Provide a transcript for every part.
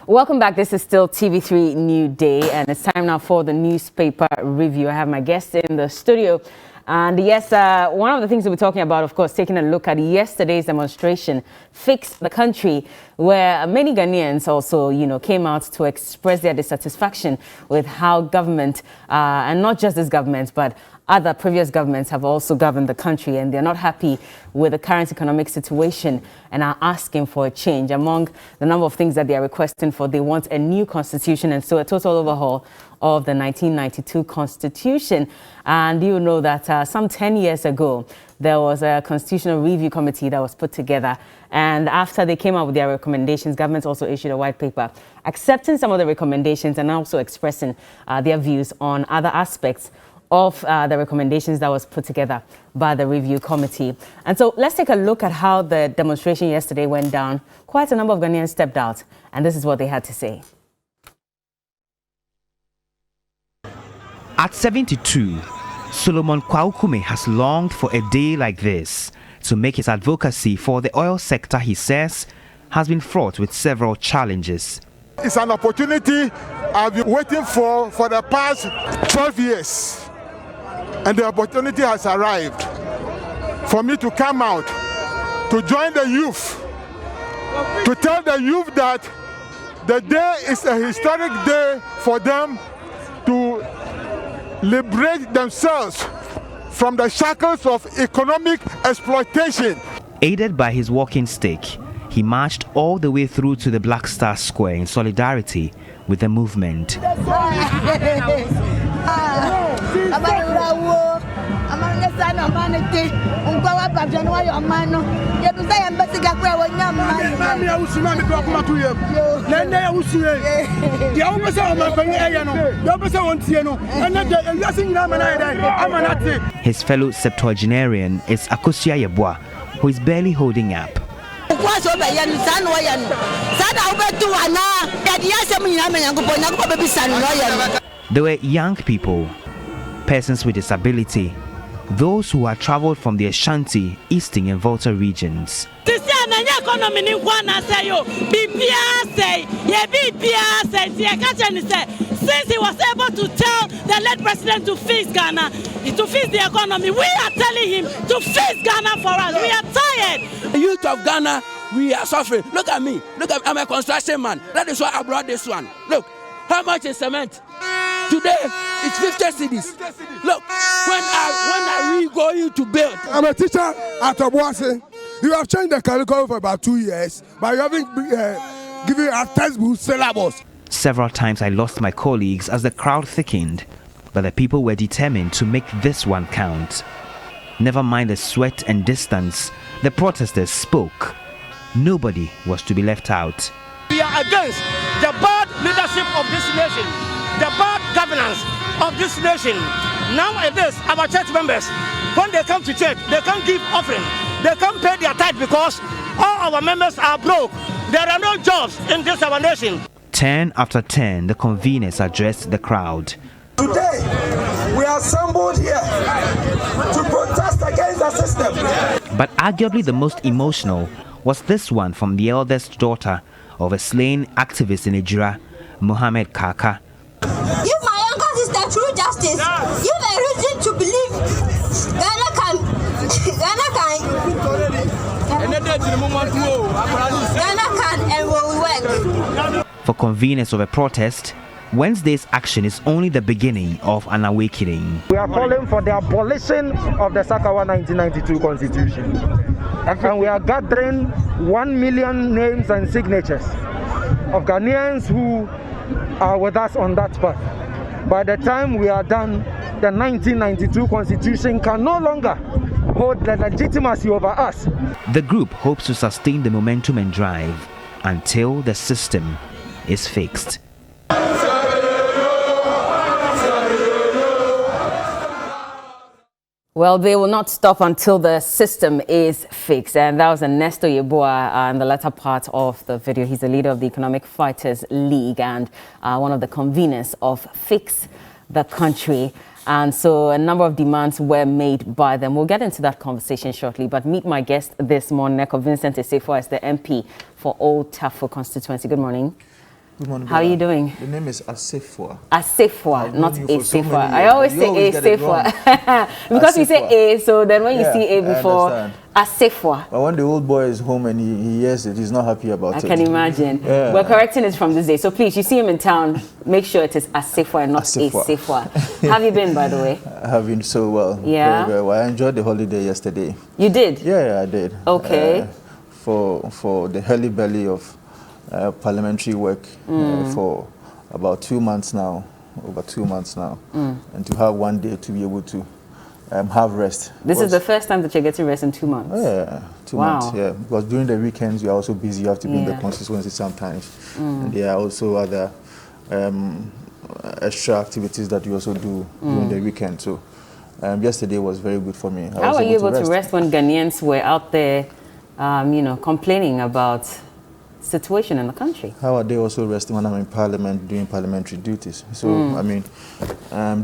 Welcome back. This is still TV3 Newday, and it's time now for the newspaper review. I have my guest in the studio. And yes, one of the things we'll be talking about, of course, taking a look at yesterday's demonstration, Fix the Country, where many Ghanaians also, came out to express their dissatisfaction with how government, and not just this government, but other previous governments have also governed the country, and they're not happy with the current economic situation and are asking for a change. Among the number of things that they are requesting for, they want a new constitution and so a total overhaul of the 1992 constitution. And you know that some 10 years ago, there was a constitutional review committee that was put together. And after they came out with their recommendations, government also issued a white paper accepting some of the recommendations and also expressing their views on other aspects of the recommendations that was put together by the review committee. And so let's take a look at how the demonstration yesterday went down. Quite a number of Ghanaians stepped out, and this is what they had to say. At 72, Solomon Kwaukume has longed for a day like this to make his advocacy for the oil sector, he says, has been fraught with several challenges. It's an opportunity I've been waiting for the past 12 years. And the opportunity has arrived for me to come out, to join the youth, to tell the youth that the day is a historic day for them to liberate themselves from the shackles of economic exploitation. Aided by his walking stick, he marched all the way through to the Black Star Square in solidarity with the movement. His fellow septuagenarian is Akosia Yeboah, who is barely holding up. There were young people, persons with disability, those who had traveled from the Ashanti, Eastern and Volta regions. Since he was able to tell the late president to fix Ghana, to fix the economy, we are telling him to fix Ghana for us. We are tired. The youth of Ghana, we are suffering. Look at me. I'm a construction man. That is why I brought this one. Look, how much is cement? Today, it's 50 cedis. Look, when are we going to build? I'm a teacher at Obuasi. You have changed the curriculum for about 2 years, but you haven't given a textbook syllabus. Several times I lost my colleagues as the crowd thickened, but the people were determined to make this one count. Never mind the sweat and distance, the protesters spoke. Nobody was to be left out. We are against the bad leadership of this nation, the bad governance of this nation. Nowadays, our church members, when they come to church, they can't give offering, they can't pay their tithe because all our members are broke. There are no jobs in this our nation. Turn after turn, the conveners addressed the crowd. Today, we are assembled here to protest against the system. But arguably the most emotional was this one from the eldest daughter of a slain activist in Ejura, Mohammed Kaka. If my younger sister true justice, give a reason to believe Ghana can and will work. For conveners of a protest, Wednesday's action is only the beginning of an awakening. We are calling for the abolition of the Sakawa 1992 constitution. And we are gathering 1 million names and signatures of Ghanaians who are with us on that path. By the time we are done, the 1992 constitution can no longer hold the legitimacy over us. The group hopes to sustain the momentum and drive until the system is fixed. Well, they will not stop until the system is fixed. And that was Ernesto Yeboah in the latter part of the video. He's the leader of the Economic Fighters League and one of the conveners of Fix the Country. And so a number of demands were made by them. We'll get into that conversation shortly, but meet my guest this morning, Vincent Esefo, as the MP for Old Tafo constituency. Good morning. Good morning. How are you doing? The name is Asefwa. Asefwa, not Asefwa. I always say Asefwa. Because we say A, so then when you see A before, Asefwa. But when the old boy is home and he hears it, he's not happy about it. I can imagine. Yeah. We're correcting it from this day. So please, you see him in town, make sure it is Asefwa and not Asefwa. How have you been, by the way? I have been so well. Yeah. Very, very well. I enjoyed the holiday yesterday. You did? Yeah, I did. Okay. For the hurly belly of parliamentary work for about 2 months now, over 2 months now, and to have 1 day to be able to have rest. This is the first time that you're getting rest in 2 months? Yeah, 2 months, yeah. Because during the weekends, you're also busy. You have to be in the constituency sometimes. And there are also other extra activities that you also do during the weekend. So yesterday was very good for me. How were you able to rest when Ghanaians were out there, you know, complaining about situation in the country? How are they also resting when I'm in Parliament doing parliamentary duties? So, I mean,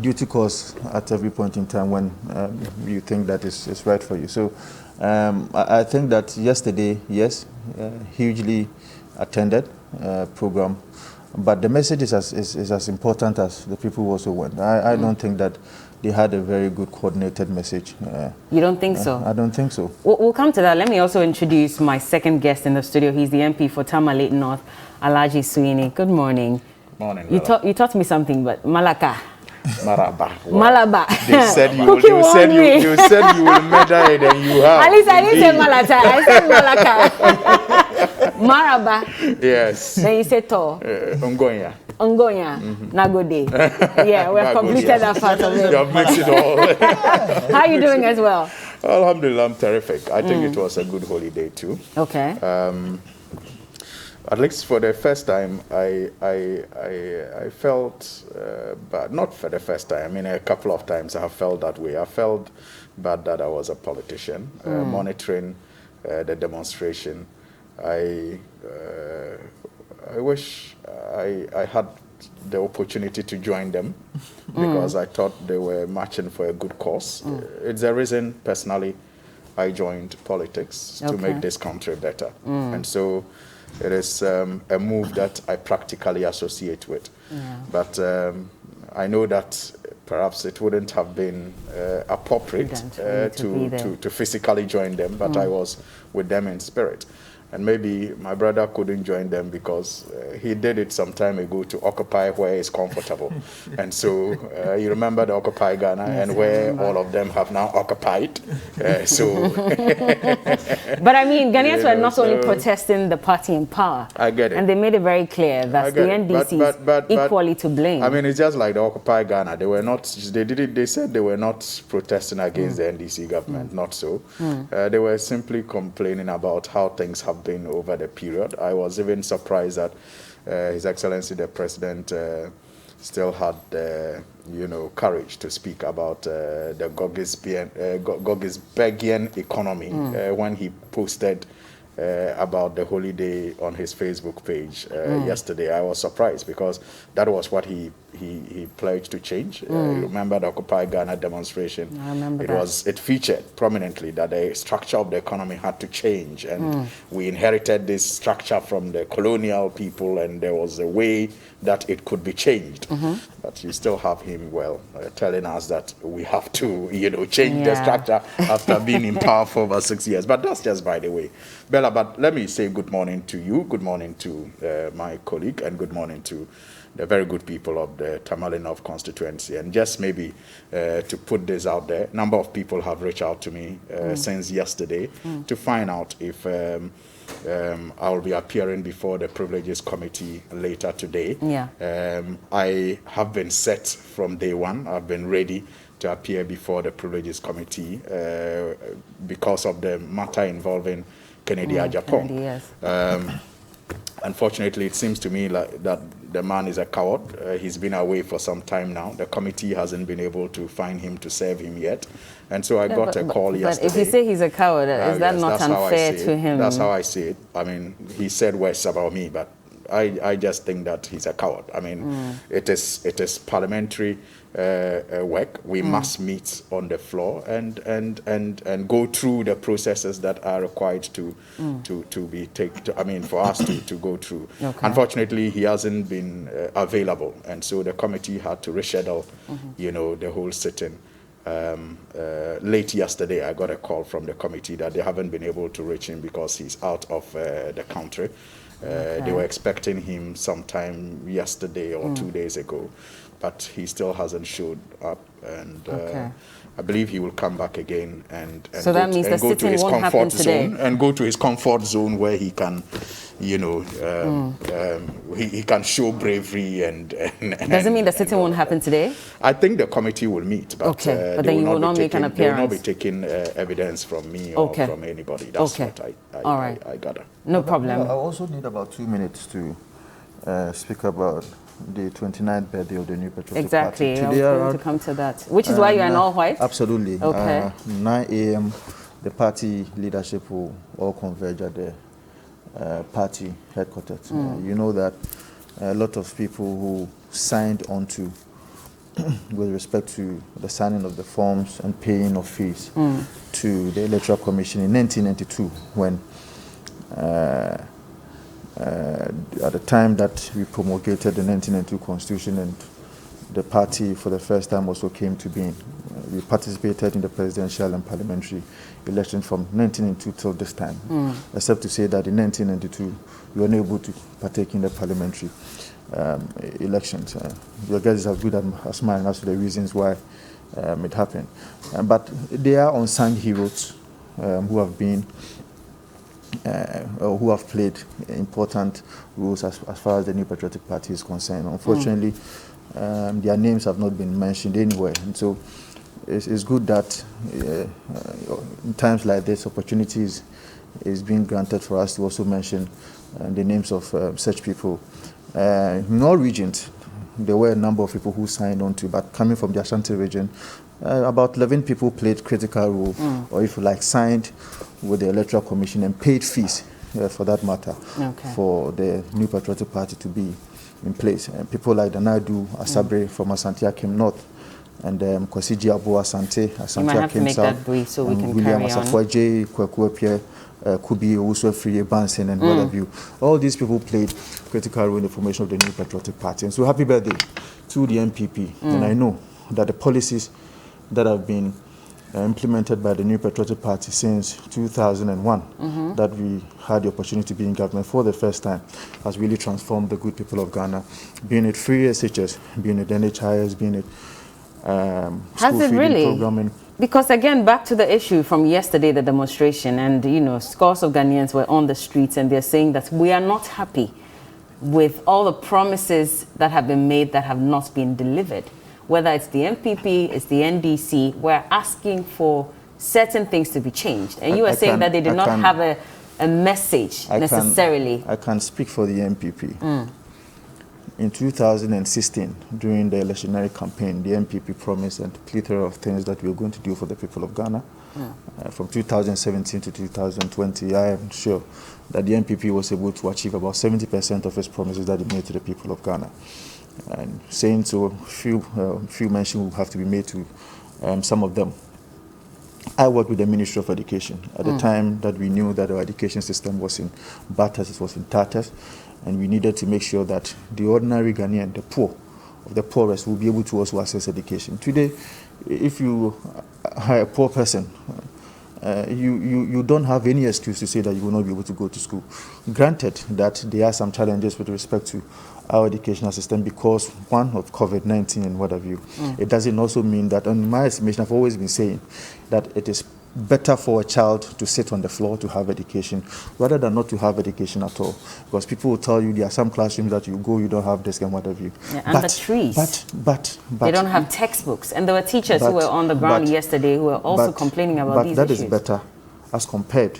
duty calls at every point in time when you think that is right for you. So, I think that yesterday, yes, hugely attended program, but the message is as important as the people who also went. I don't think that they had a very good coordinated message. You don't think so? I don't think so. We'll come to that. Let me also introduce my second guest in the studio. He's the MP for Tamale North, Alhaji Sweeney. Good morning. Morning. You taught me something, but Malaka. Maraba. Well, Malaba. They said you will murder it, and you have. At least I didn't say Malata. I said Malaka. Maraba. Yes. Then you said To. Ongoya. Nagode. Yeah, we have completed that part of it. You have mixed it all. How are you doing as well? Alhamdulillah, I'm terrific. I think it was a good holiday too. Okay. At least for the first time, I felt, but not for the first time. I mean, a couple of times I have felt that way. I felt bad that I was a politician, monitoring the demonstration. I wish I had the opportunity to join them because I thought they were marching for a good cause. It's the reason, personally, I joined politics to make this country better. And so it is a move that I practically associate with. But I know that perhaps it wouldn't have been appropriate to physically join them, but I was with them in spirit. And maybe my brother couldn't join them because he did it some time ago to occupy where it's comfortable. And so you remember the Occupy Ghana and where all of them have now occupied. But I mean, Ghanaians were not only protesting the party in power. I get it. And they made it very clear that the NDC is equally to blame. I mean, it's just like the Occupy Ghana. They were not, they said they were not protesting against the NDC government, not so. They were simply complaining about how things have been over the period. I was even surprised that His Excellency the President still had courage to speak about the Gogisbergian economy when he posted about the holiday on his Facebook page yesterday. I was surprised because that was what he pledged to change. You remember the Occupy Ghana demonstration? I remember It featured prominently that the structure of the economy had to change, and we inherited this structure from the colonial people, and there was a way that it could be changed. But you still have him telling us that we have to change the structure after being in power for over 6 years. But that's just by the way. Bella, but let me say good morning to you, good morning to my colleague, and good morning to the very good people of the Tamale North constituency. And just maybe to put this out there, a number of people have reached out to me since yesterday to find out if I will be appearing before the Privileges Committee later today. I have been set from day one. I've been ready to appear before the Privileges Committee because of the matter involving Kennedy Agyapong. Unfortunately, it seems to me like that the man is a coward. He's been away for some time now. The committee hasn't been able to find him to serve him yet. And so I got a call yesterday. But if you say he's a coward, is that not unfair to him? That's how I see it. I mean, he said words about me, but I just think that he's a coward. I mean, it is parliamentary work. We must meet on the floor and go through the processes that are required to be taken. I mean, for us to go through. Okay. Unfortunately, he hasn't been available, and so the committee had to reschedule, the whole sitting. Late yesterday, I got a call from the committee that they haven't been able to reach him because he's out of the country. They were expecting him sometime yesterday or 2 days ago, but he still hasn't showed up, and I believe he will come back again and so that means the sitting won't happen today. And go to his comfort zone where he can, he can show bravery and does it mean the sitting won't happen today? I think the committee will meet, but but then you will not make an appearance. They will not be taking evidence from me or from anybody. That's what I gather. No problem. I also need about 2 minutes to speak about the 29th birthday of the New Patriotic Party. Exactly, I was going to come to that. Which is why you are in all white? Absolutely. Okay. 9 a.m. the party leadership will all converge at the party headquarters. You know that a lot of people who signed onto with respect to the signing of the forms and paying of fees to the Electoral Commission in 1992 when at the time that we promulgated the 1992 Constitution and the party for the first time also came to being. We participated in the presidential and parliamentary election from 1992 till this time, except to say that in 1992 we were unable to partake in the parliamentary elections. Your guess is as good as mine as to the reasons why it happened. But they are unsung heroes who have been who have played important roles as far as the New Patriotic Party is concerned. Unfortunately, their names have not been mentioned anywhere. And so it's good that in times like this, opportunities is being granted for us to also mention the names of such people. In all regions, there were a number of people who signed on to, but coming from the Ashanti region, about 11 people played critical role, or if you like, signed with the Electoral Commission and paid fees, for that matter, for the New Patriotic Party to be in place. And people like Danadu Asabre from Asante Akim North, and Kwasiji Abu Asante Akim South, brief so we can William carry on. Asafwaje, Kwekuepie, Kubi, also Free Bansen, and what have you. All these people played critical role in the formation of the New Patriotic Party. And so happy birthday to the MPP. And I know that the policies that have been implemented by the New Patriotic Party since 2001, that we had the opportunity to be in government for the first time, has really transformed the good people of Ghana, being it free SHS, being it NHIS, being it school feeding programming. Because again, back to the issue from yesterday, the demonstration, and scores of Ghanaians were on the streets and they're saying that we are not happy with all the promises that have been made that have not been delivered. Whether it's the MPP, it's the NDC, we're asking for certain things to be changed. And you were saying that they did not have a message necessarily. I can speak for the MPP. In 2016, during the electionary campaign, the MPP promised a plethora of things that we were going to do for the people of Ghana. From 2017 to 2020, I am sure that the MPP was able to achieve about 70% of its promises that it made to the people of Ghana. And saying so, few mention will have to be made to some of them. I worked with the Ministry of Education at the time that we knew that our education system was in batters, it was in tatters, and we needed to make sure that the ordinary Ghanaian, the poor of the poorest, will be able to also access education. Today, if you are a poor person, you don't have any excuse to say that you will not be able to go to school. Granted that there are some challenges with respect to our educational system because, one, of COVID-19 and what have you. It doesn't also mean that, in my estimation, I've always been saying that it is better for a child to sit on the floor to have education rather than not to have education at all. Because people will tell you there are some classrooms that you go, you don't have this and what have you. And the trees. But they don't have textbooks. And there were teachers who were on the ground yesterday who were also complaining about these issues. But that is better as compared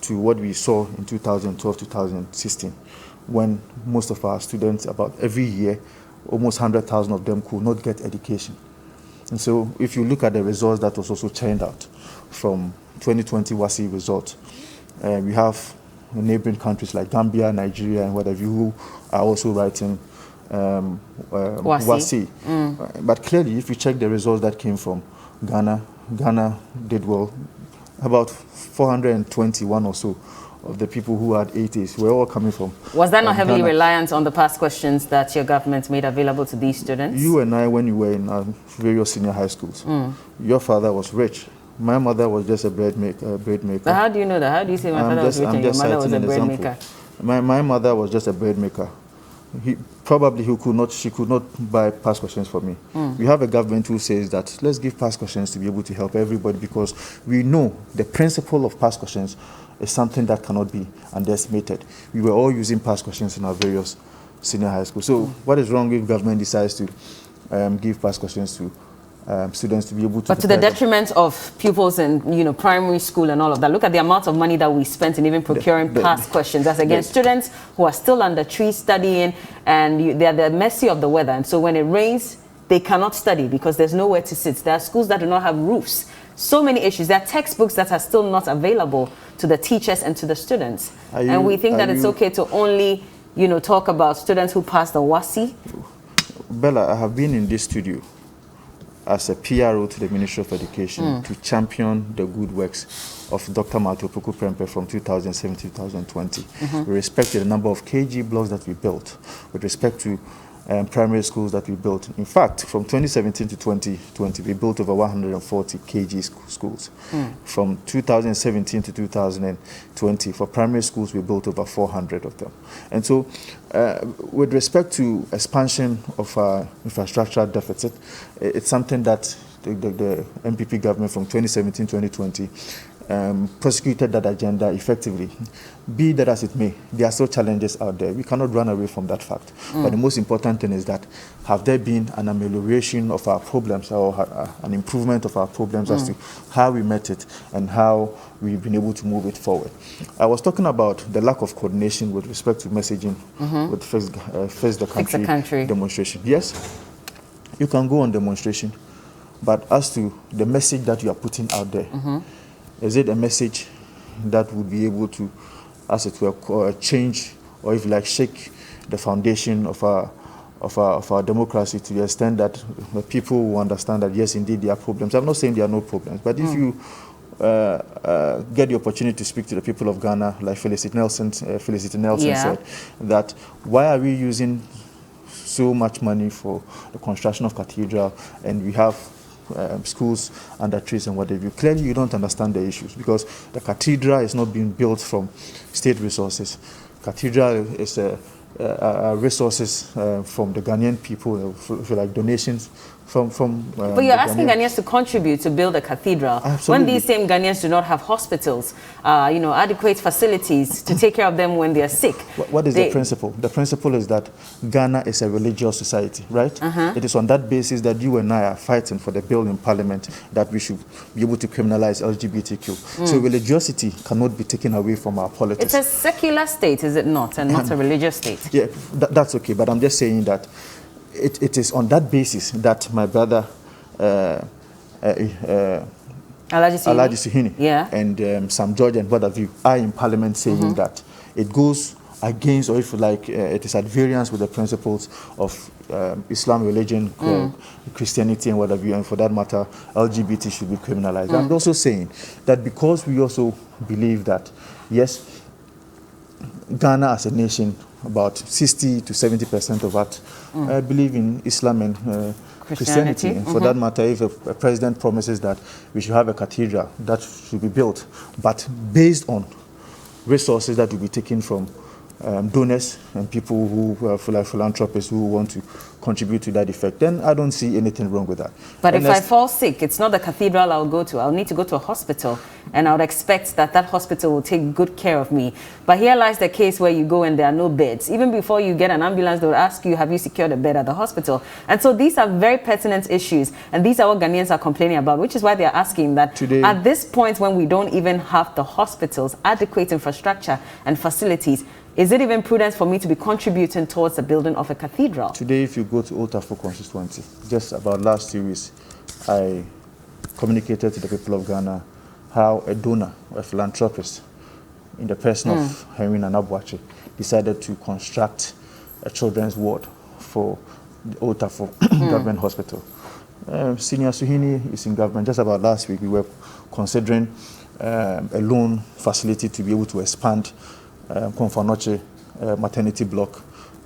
to what we saw in 2012, 2016, when most of our students, about every year, almost 100,000 of them could not get education. And so if you look at the results that was also churned out from 2020 WASSCE results, we have neighboring countries like Gambia, Nigeria, and whatever, who are also writing WASI. But clearly, if you check the results that came from Ghana, Ghana did well. About 421 or so of the people who had 80s were all coming from. Was that not heavily Ghana. reliant on the past questions that your government made available to these students? You and I, when you were in various senior high schools, your father was rich. My mother was just a bread maker. But how do you know that? How do you say my father was rich and your mother was a bread maker? My mother was just a bread maker. She could not buy past questions for me. We have a government who says that let's give past questions to be able to help everybody, because we know the principle of past questions is something that cannot be underestimated. We were all using past questions in our various senior high schools. So what is wrong if government decides to give past questions to students to be able to... But to the detriment of pupils in primary school and all of that. Look at the amount of money that we spent in even procuring past questions. That's against students who are still under trees studying, and they're at the mercy of the weather. And so when it rains, they cannot study because there's nowhere to sit. There are schools that do not have roofs. So many issues. There are textbooks that are still not available to the teachers and to the students. And we think that it's okay to only, talk about students who passed the WASI. Bella, I have been in this studio as a PRO to the Ministry of Education to champion the good works of Dr. Mato Puku Prempe from 2007 to 2020. With respect to the number of KG blocks that we built, with respect to primary schools that we built. In fact, from 2017 to 2020, we built over 140 KG schools. From 2017 to 2020, for primary schools, we built over 400 of them. And so, with respect to expansion of our infrastructure deficit, it's something that the MPP government from 2017-2020 prosecuted that agenda effectively. Be that as it may, there are still challenges out there. We cannot run away from that fact. But the most important thing is that have there been an amelioration of our problems or an improvement of our problems as to how we met it and how we've been able to move it forward. I was talking about the lack of coordination with respect to messaging with Face the Country demonstration. Yes, you can go on demonstration, but as to the message that you are putting out there, is it a message that would be able to, as it were, change or, if you like, shake the foundation of our democracy to the extent that the people will understand that, yes, indeed, there are problems. I'm not saying there are no problems, but if you get the opportunity to speak to the people of Ghana, like Felicity Nelson said, that why are we using so much money for the construction of Cathedral and we have schools under trees and whatever. Clearly, you don't understand the issues because the cathedral is not being built from state resources. Cathedral is resources from the Ghanaian people, like donations from but you're asking Ghanaians to contribute to build a cathedral. Absolutely. When these same Ghanaians do not have hospitals, adequate facilities to take care of them when they are sick. What is the principle? The principle is that Ghana is a religious society, right? It is on that basis that you and I are fighting for the bill in Parliament that we should be able to criminalize LGBTQ. So religiosity cannot be taken away from our politics. It's a secular state, is it not, and not a religious state? Yeah, that's okay, but I'm just saying that it is on that basis that my brother Alhaji Suhini and Sam George and what have you are in Parliament saying that it goes against, or if you like, it is at variance with the principles of Islam, religion, Christianity and what have you, and for that matter, LGBT should be criminalized. I'm also saying that because we also believe that, yes, Ghana as a nation, about 60 to 70% of that believe in Islam and Christianity. And for that matter, if a president promises that we should have a cathedral that should be built, but based on resources that will be taken from donors and people who are like philanthropists who want to contribute to that effect, then I don't see anything wrong with that. But if I fall sick, it's not the cathedral I'll go to. I'll need to go to a hospital, and I would expect that hospital will take good care of me. But here lies the case where you go and there are no beds. Even before you get an ambulance, they will ask you, have you secured a bed at the hospital? And so these are very pertinent issues, and these are what Ghanaians are complaining about, which is why they're asking that today, at this point when we don't even have the hospitals, adequate infrastructure and facilities, is it even prudent for me to be contributing towards the building of a cathedral? Today, if you go to Old Trafford constituency, just about last 2 weeks, I communicated to the people of Ghana how a donor, a philanthropist, in the person of Henry Nanabuachi, decided to construct a children's ward for the Old Tafo Government Hospital. Senior Suhini is in government. Just about last week, we were considering a loan facility to be able to expand Konfanoche maternity block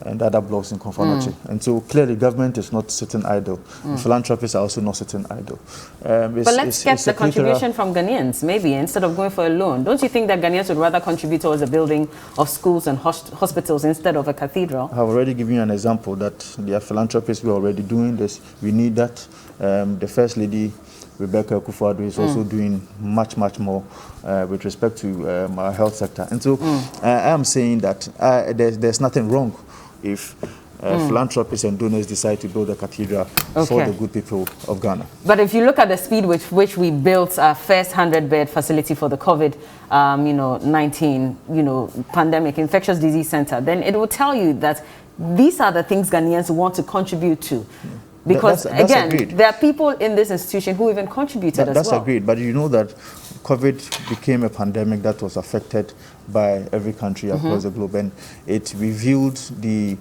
and other blocks in Konfanoche. And so clearly government is not sitting idle. Philanthropists are also not sitting idle. But let's get the contribution from Ghanaians, maybe, instead of going for a loan. Don't you think that Ghanaians would rather contribute towards the building of schools and hospitals instead of a cathedral? I've already given you an example that there are philanthropists who are already doing this. We need that. The First Lady, Rebecca Akufo-Addo, is also doing much more with respect to our health sector. And so I am saying that there's nothing wrong if philanthropists and donors decide to build a cathedral for the good people of Ghana. But if you look at the speed with which we built our first 100-bed facility for the COVID-19 pandemic infectious disease center, then it will tell you that these are the things Ghanaians want to contribute to. Because that's again, agreed. there are people in this institution who even contributed as well. That's agreed, but you know that COVID became a pandemic that was affected by every country across the globe, and it revealed the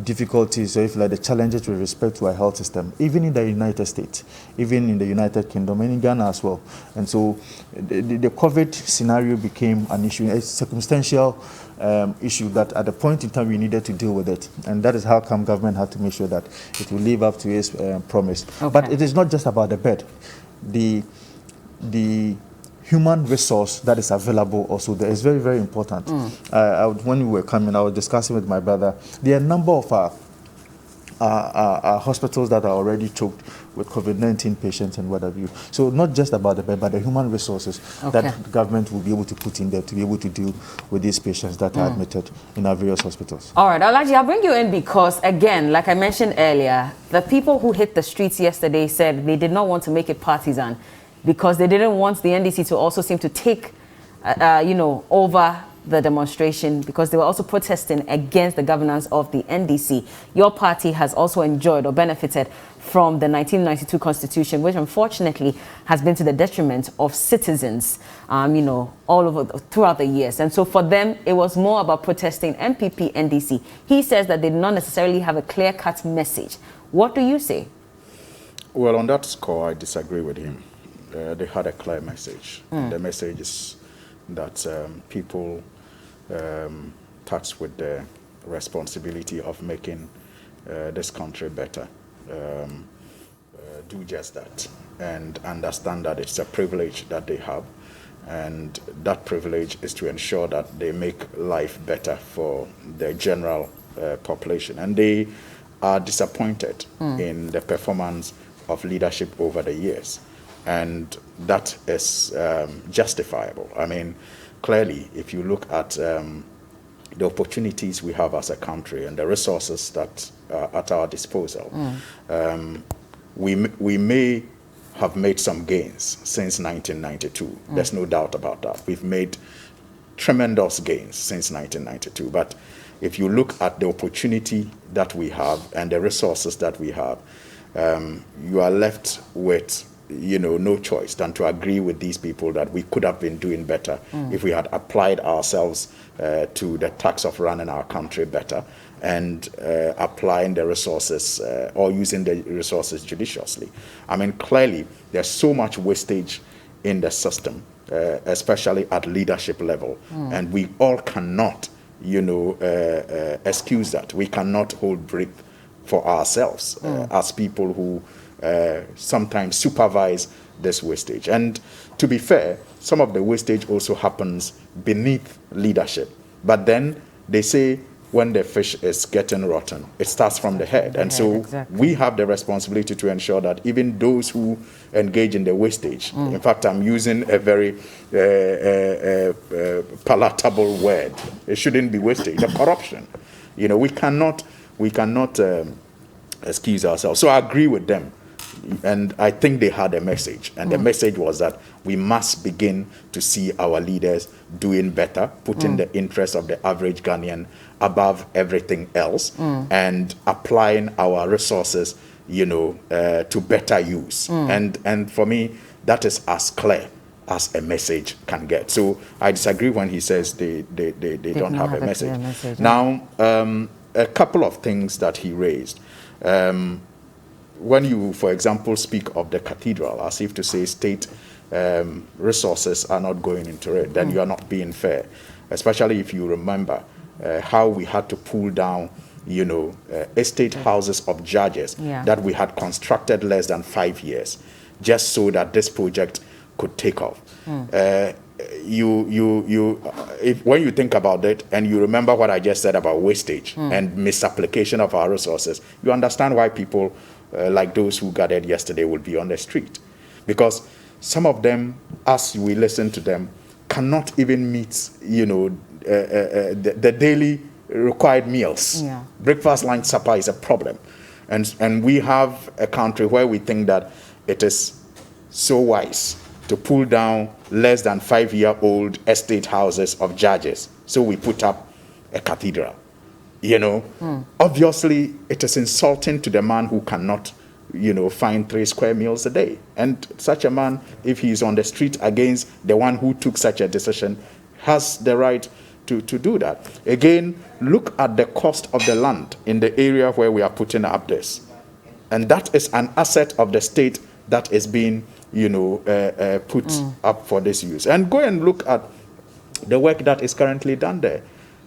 difficulties, or if like the challenges with respect to our health system, even in the United States, even in the United Kingdom, and in Ghana as well. And so the COVID scenario became an issue, a circumstantial issue that at the point in time we needed to deal with it. And that is how come government had to make sure that it will live up to its promise. But it is not just about the bed. The human resource that is available also there is very, very important. When we were coming, I was discussing with my brother, there are a number of our hospitals that are already choked with COVID-19 patients and what have you. So not just about the bed, but the human resources that the government will be able to put in there to be able to deal with these patients that are admitted in our various hospitals. All right, Alaji, I'll bring you in because, again, like I mentioned earlier, the people who hit the streets yesterday said they did not want to make it partisan because they didn't want the NDC to also seem to take, over the demonstration because they were also protesting against the governance of the NDC. Your party has also enjoyed or benefited from the 1992 Constitution, which unfortunately has been to the detriment of citizens, all over throughout the years. And so for them, it was more about protesting MPP, NDC. He says that they did not necessarily have a clear-cut message. What do you say? Well, on that score, I disagree with him. They had a clear message. The message is that people tasked with the responsibility of making this country better do just that and understand that it's a privilege that they have, and that privilege is to ensure that they make life better for the general population. And they are disappointed in the performance of leadership over the years, and that is justifiable. I mean, clearly, if you look at the opportunities we have as a country and the resources that are at our disposal, we may have made some gains since 1992. There's no doubt about that. We've made tremendous gains since 1992. But if you look at the opportunity that we have and the resources that we have, you are left with no choice than to agree with these people that we could have been doing better if we had applied ourselves to the task of running our country better and applying the resources or using the resources judiciously. I mean, clearly, there's so much wastage in the system, especially at leadership level, and we all cannot, excuse that. We cannot hold breath for ourselves as people who sometimes supervise this wastage. And to be fair, some of the wastage also happens beneath leadership. But then they say when the fish is getting rotten, it starts from the head. And so we have the responsibility to ensure that even those who engage in the wastage, in fact, I'm using a very palatable word. It shouldn't be wastage, the corruption. We cannot excuse ourselves. So I agree with them. And I think they had a message. And the message was that we must begin to see our leaders doing better, putting the interests of the average Ghanaian above everything else, and applying our resources, to better use. And for me, that is as clear as a message can get. So I disagree when he says they don't have a message. Now, a couple of things that he raised. When you, for example, speak of the cathedral as if to say state resources are not going into it, then you are not being fair, especially if you remember how we had to pull down, you know, estate houses of judges that we had constructed less than 5 years, just so that this project could take off. When you think about it and you remember what I just said about wastage and misapplication of our resources, you understand why people like those who gathered yesterday will be on the street. Because some of them, as we listen to them, cannot even meet, you know, the daily required meals. Breakfast, lunch, supper is a problem. And we have a country where we think that it is so wise to pull down less than 5-year-old estate houses of judges. So we put up a cathedral. You know, obviously it is insulting to the man who cannot, you know, find 3 square meals a day. And such a man, if he is on the street against the one who took such a decision, has the right to do that. Again, look at the cost of the land in the area where we are putting up this. And that is an asset of the state that is being, you know, put up for this use. And go and look at the work that is currently done there.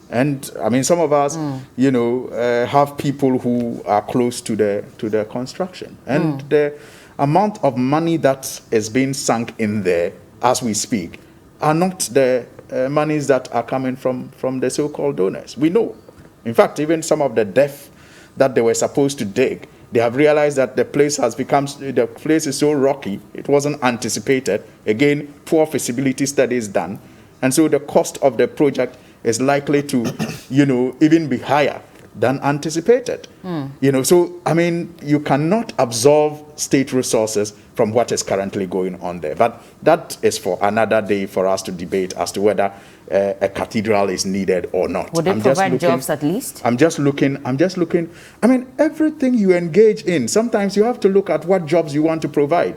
And I mean, some of us, you know, have people who are close to the construction. And the amount of money that is being sunk in there as we speak are not the monies that are coming from the so-called donors. We know. In fact, even some of the depth that they were supposed to dig, they have realized that the place is so rocky, it wasn't anticipated. Again, poor feasibility studies done. And so the cost of the project is likely to, you know, even be higher than anticipated. You know, so, I mean, you cannot absorb state resources from what is currently going on there. But that is for another day for us to debate as to whether a cathedral is needed or not. Would it provide jobs at least? I'm just looking. I mean, everything you engage in, sometimes you have to look at what jobs you want to provide.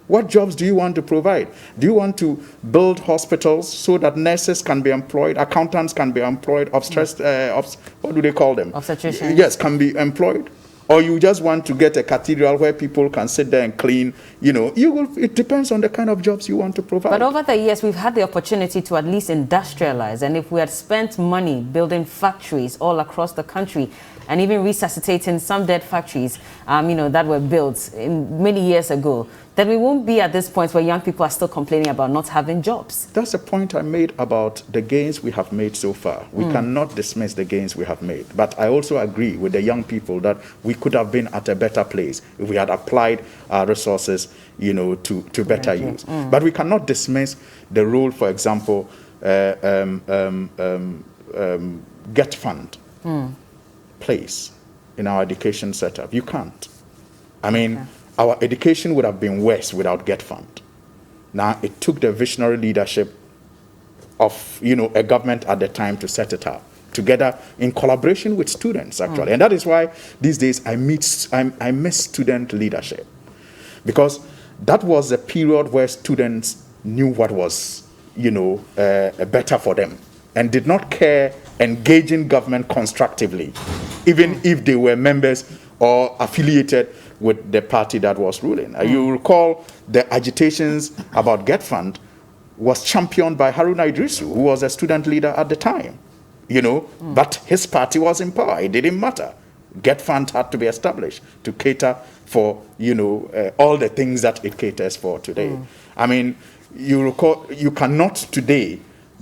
What jobs do you want to provide? Do you want to build hospitals so that nurses can be employed, accountants can be employed, what do they call them? Obstetricians. Yes, can be employed. Or you just want to get a cathedral where people can sit there and clean, you know, it depends on the kind of jobs you want to provide. But over the years, we've had the opportunity to at least industrialize. And if we had spent money building factories all across the country and even resuscitating some dead factories, you know, that were built many years ago, then we won't be at this point where young people are still complaining about not having jobs. That's the point I made about the gains we have made so far. We cannot dismiss the gains we have made. But I also agree with the young people that we could have been at a better place if we had applied our resources, you know, to better use. But we cannot dismiss the role, for example, Get Fund plays in our education setup. You can't. I mean, our education would have been worse without Get Fund. Now, it took the visionary leadership of, you know, a government at the time to set it up, together in collaboration with students, actually. And that is why these days I miss student leadership. Because that was a period where students knew what was, you know, better for them and did not care engaging government constructively, even if they were members or affiliated with the party that was ruling. You recall the agitations about Get Fund was championed by Haruna Idrisu, who was a student leader at the time, you know, but his party was in power. It didn't matter. Get Fund had to be established to cater for, you know, all the things that it caters for today. I mean, you recall, you cannot today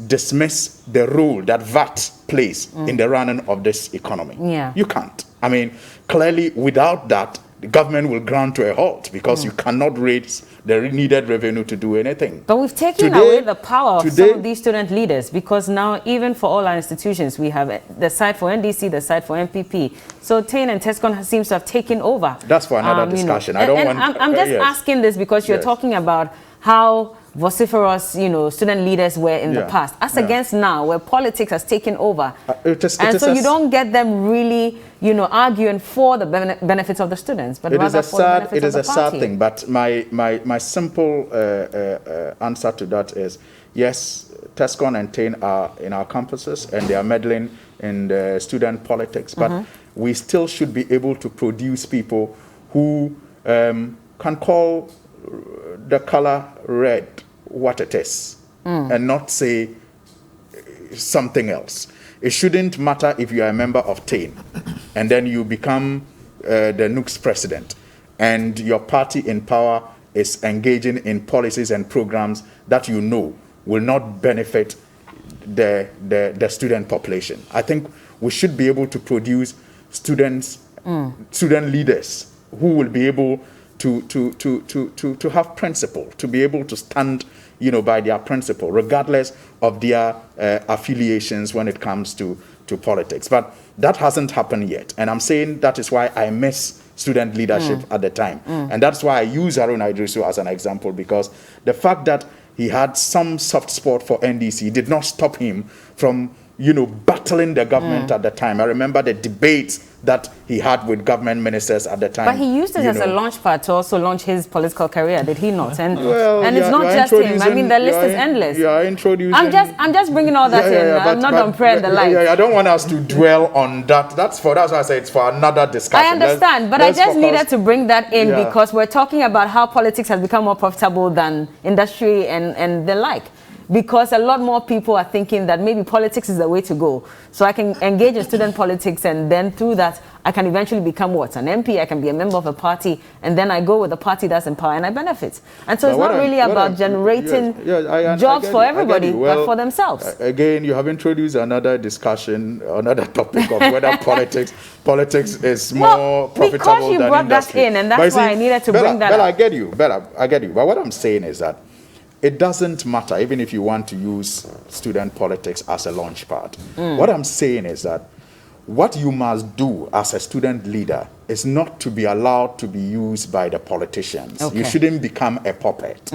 dismiss the role that VAT plays in the running of this economy. You can't. I mean, clearly without that, the government will ground to a halt because you cannot raise the needed revenue to do anything. But we've taken away the power of some of these student leaders, because now even for all our institutions, we have the side for NDC, the side for MPP. So TAIN and TESCON seems to have taken over. That's for another discussion. You know, I'm just asking this because you're talking about how vociferous, you know, student leaders were in the past, as against now, where politics has taken over. So you don't get them really, you know, arguing for the benefits of the students, but rather for the benefits of the party. It is a sad thing, but my simple answer to that is, yes, TESCON and TANE are in our campuses and they are meddling in the student politics, but we still should be able to produce people who can call the color red what it is and not say something else. It shouldn't matter if you are a member of TANE and then you become the NUC's president and your party in power is engaging in policies and programs that you know will not benefit the student population. I think we should be able to produce student leaders who will be able to have principle, to be able to stand, you know, by their principle, regardless of their affiliations when it comes to politics. But that hasn't happened yet. And I'm saying that is why I miss student leadership at the time. And that's why I use Haruna Idrisu as an example, because the fact that he had some soft spot for NDC did not stop him from, you know, battling the government at the time. I remember the debates that he had with government ministers at the time. But he used it as a launch pad to also launch his political career, did he not? And it's not just him. I mean, the list is endless. I'm just bringing all that in. I'm not on prayer and the like. I don't want us to dwell on that. That's why I say it's for another discussion. I understand, but I just needed to bring that in because we're talking about how politics has become more profitable than industry and the like. Because a lot more people are thinking that maybe politics is the way to go. So I can engage in student politics, and then through that, I can eventually become what? An MP, I can be a member of a party, and then I go with the party that's in power and I benefit. And so it's not really about generating jobs for everybody, but for themselves. Again, you have introduced another discussion, another topic of whether politics is more profitable than industry. Because you brought that in, and that's why I needed to bring that up. I get you. But what I'm saying is that it doesn't matter, even if you want to use student politics as a launch pad. What I'm saying is that what you must do as a student leader is not to be allowed to be used by the politicians. You shouldn't become a puppet.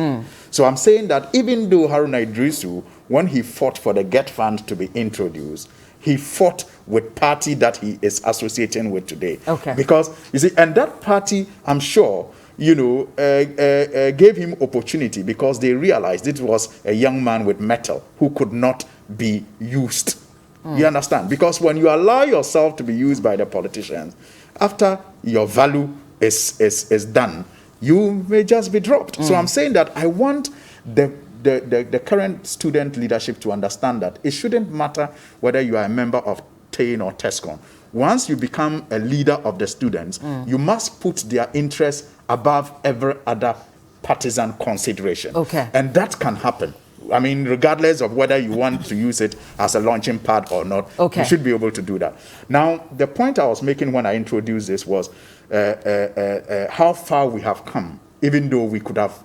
So I'm saying that even though Haruna Idrisu, when he fought for the GET Fund to be introduced, he fought with party that he is associating with today. Because, you see, and that party, I'm sure, you know, gave him opportunity because they realized it was a young man with mettle who could not be used. You understand? Because when you allow yourself to be used by the politicians, after your value is done, you may just be dropped. So I'm saying that I want the current student leadership to understand that it shouldn't matter whether you are a member of TANE or TESCON. Once you become a leader of the students, you must put their interests above every other partisan consideration. And that can happen. I mean, regardless of whether you want to use it as a launching pad or not, you should be able to do that. Now, the point I was making when I introduced this was how far we have come, even though we could have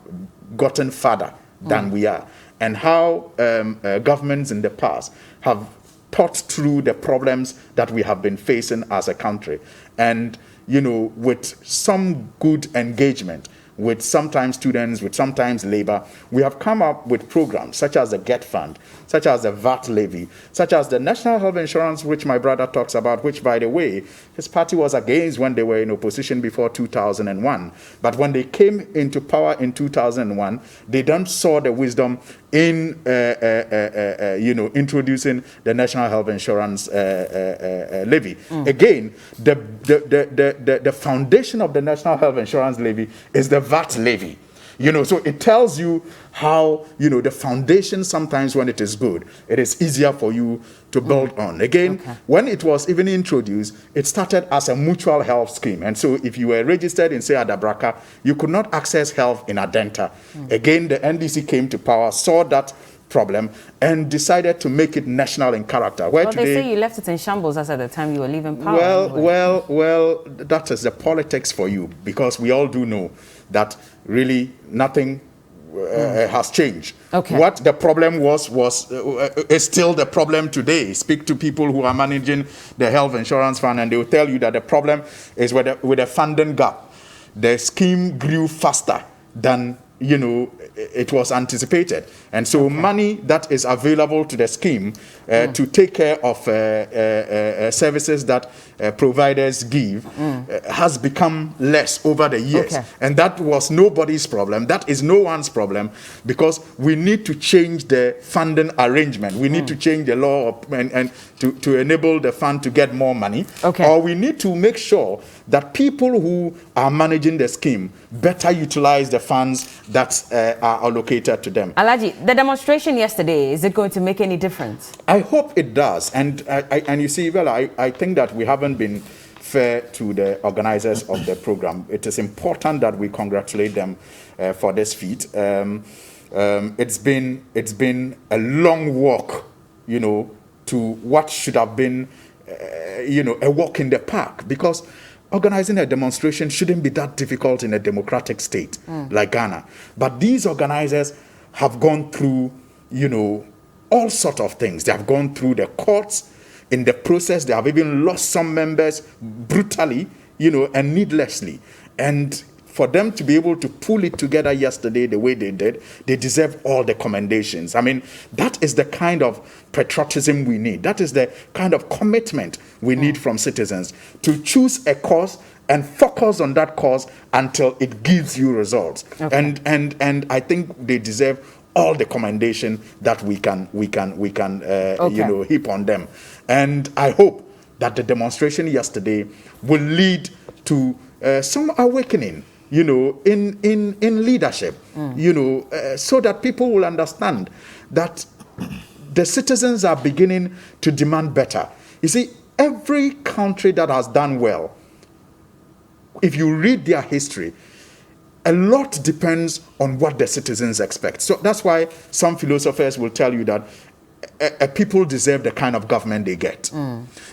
gotten further than we are, and how governments in the past have thought through the problems that we have been facing as a country. And, you know, with some good engagement, with sometimes students, with sometimes labor, we have come up with programs such as the GET Fund, such as the VAT levy, such as the National Health Insurance, which my brother talks about, which, by the way, his party was against when they were in opposition before 2001. But when they came into power in 2001, they then saw the wisdom in you know, introducing the National Health Insurance levy. Again, the foundation of the National Health Insurance levy is the VAT levy. You know, so it tells you how, you know, the foundation sometimes when it is good, it is easier for you to build on. Again, when it was even introduced, it started as a mutual health scheme. And so if you were registered in, say, Adabraka, you could not access health in Adenta. Again, the NDC came to power, saw that problem, and decided to make it national in character. Where today, they say you left it in shambles as at the time you were leaving power. Well, that is the politics for you, because we all do know that really nothing has changed. What the problem was is still the problem today. Speak to people who are managing the health insurance fund, and they will tell you that the problem is with the funding gap. The scheme grew faster than it was anticipated. And so money that is available to the scheme to take care of services that providers give has become less over the years. And that was nobody's problem. That is no one's problem, because we need to change the funding arrangement. We need to change the law and to enable the fund to get more money. Or we need to make sure that people who are managing the scheme better utilize the funds that are allocated to them. Alhaji, the demonstration yesterday, is it going to make any difference? I hope it does. And you see, well, I think that we haven't been fair to the organizers of the program. It is important that we congratulate them for this feat. It's been a long walk, to what should have been, a walk in the park, because organizing a demonstration shouldn't be that difficult in a democratic state like Ghana. But these organizers have gone through, all sorts of things. They have gone through the courts. In the process, they have even lost some members brutally, and needlessly. And for them to be able to pull it together yesterday the way they did, they deserve all the commendations. I mean, that is the kind of patriotism we need. That is the kind of commitment we need from citizens, to choose a cause and focus on that cause until it gives you results. And I think they deserve all the commendation that we can heap on them. And I hope that the demonstration yesterday will lead to some awakening, in leadership, so that people will understand that the citizens are beginning to demand better. You see, every country that has done well, if you read their history, a lot depends on what the citizens expect. So that's why some philosophers will tell you that people deserve the kind of government they get.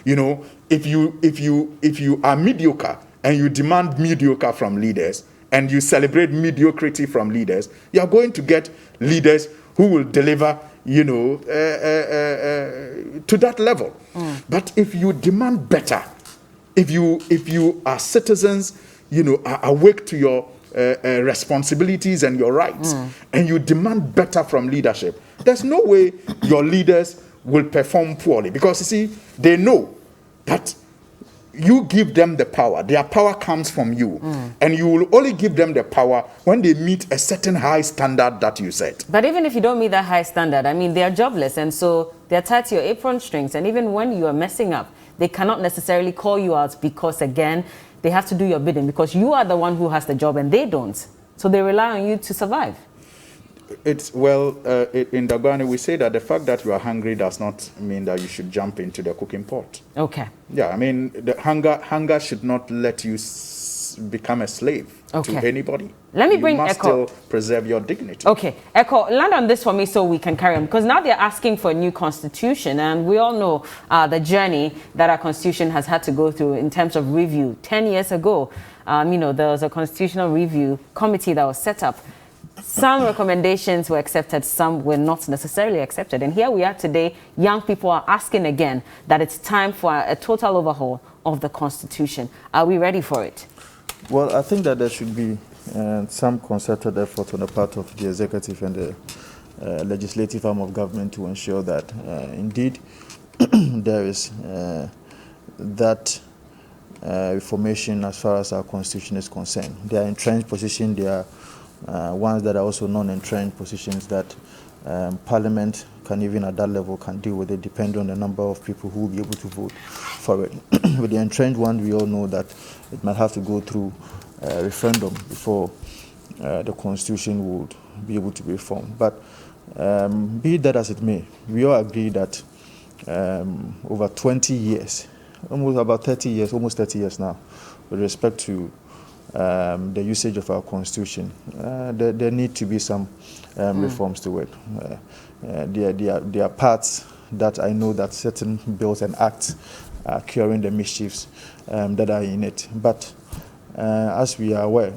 If you are mediocre and you demand mediocre from leaders, and you celebrate mediocrity from leaders, you are going to get leaders who will deliver, to that level. But if you demand better, if you are citizens, are awake to your responsibilities and your rights, and you demand better from leadership, there's no way your leaders will perform poorly, because you see, they know that you give them the power. Their power comes from you. And you will only give them the power when they meet a certain high standard that you set. But even if you don't meet that high standard, I mean, they are jobless, and so they're tied to your apron strings. And even when you are messing up, they cannot necessarily call you out, because, again, they have to do your bidding, because you are the one who has the job and they don't. So they rely on you to survive. In Dagbani, we say that the fact that you are hungry does not mean that you should jump into the cooking pot. Yeah, I mean, the hunger should not let you become a slave to anybody. Let me bring You must Echo. still preserve your dignity. Echo, land on this for me so we can carry on, because now they're asking for a new constitution, and we all know the journey that our constitution has had to go through in terms of review. 10 years ago, there was a constitutional review committee that was set up. Some recommendations were accepted, some were not necessarily accepted. And here we are today, young people are asking again that it's time for a total overhaul of the Constitution. Are we ready for it? Well, I think that there should be some concerted effort on the part of the executive and the legislative arm of government to ensure that indeed there is that reformation as far as our Constitution is concerned. There are entrenched positions, there are ones that are also non-entrenched positions that Parliament can, even at that level, can deal with it, depending on the number of people who will be able to vote for it. With the entrenched one, we all know that it might have to go through a referendum before the Constitution would be able to be reformed. But be that as it may, we all agree that over 20 years, almost about 30 years, almost 30 years now, with respect to the usage of our Constitution, there need to be some reforms to it. There are parts that I know that certain bills and acts are curing the mischiefs that are in it. But as we are aware,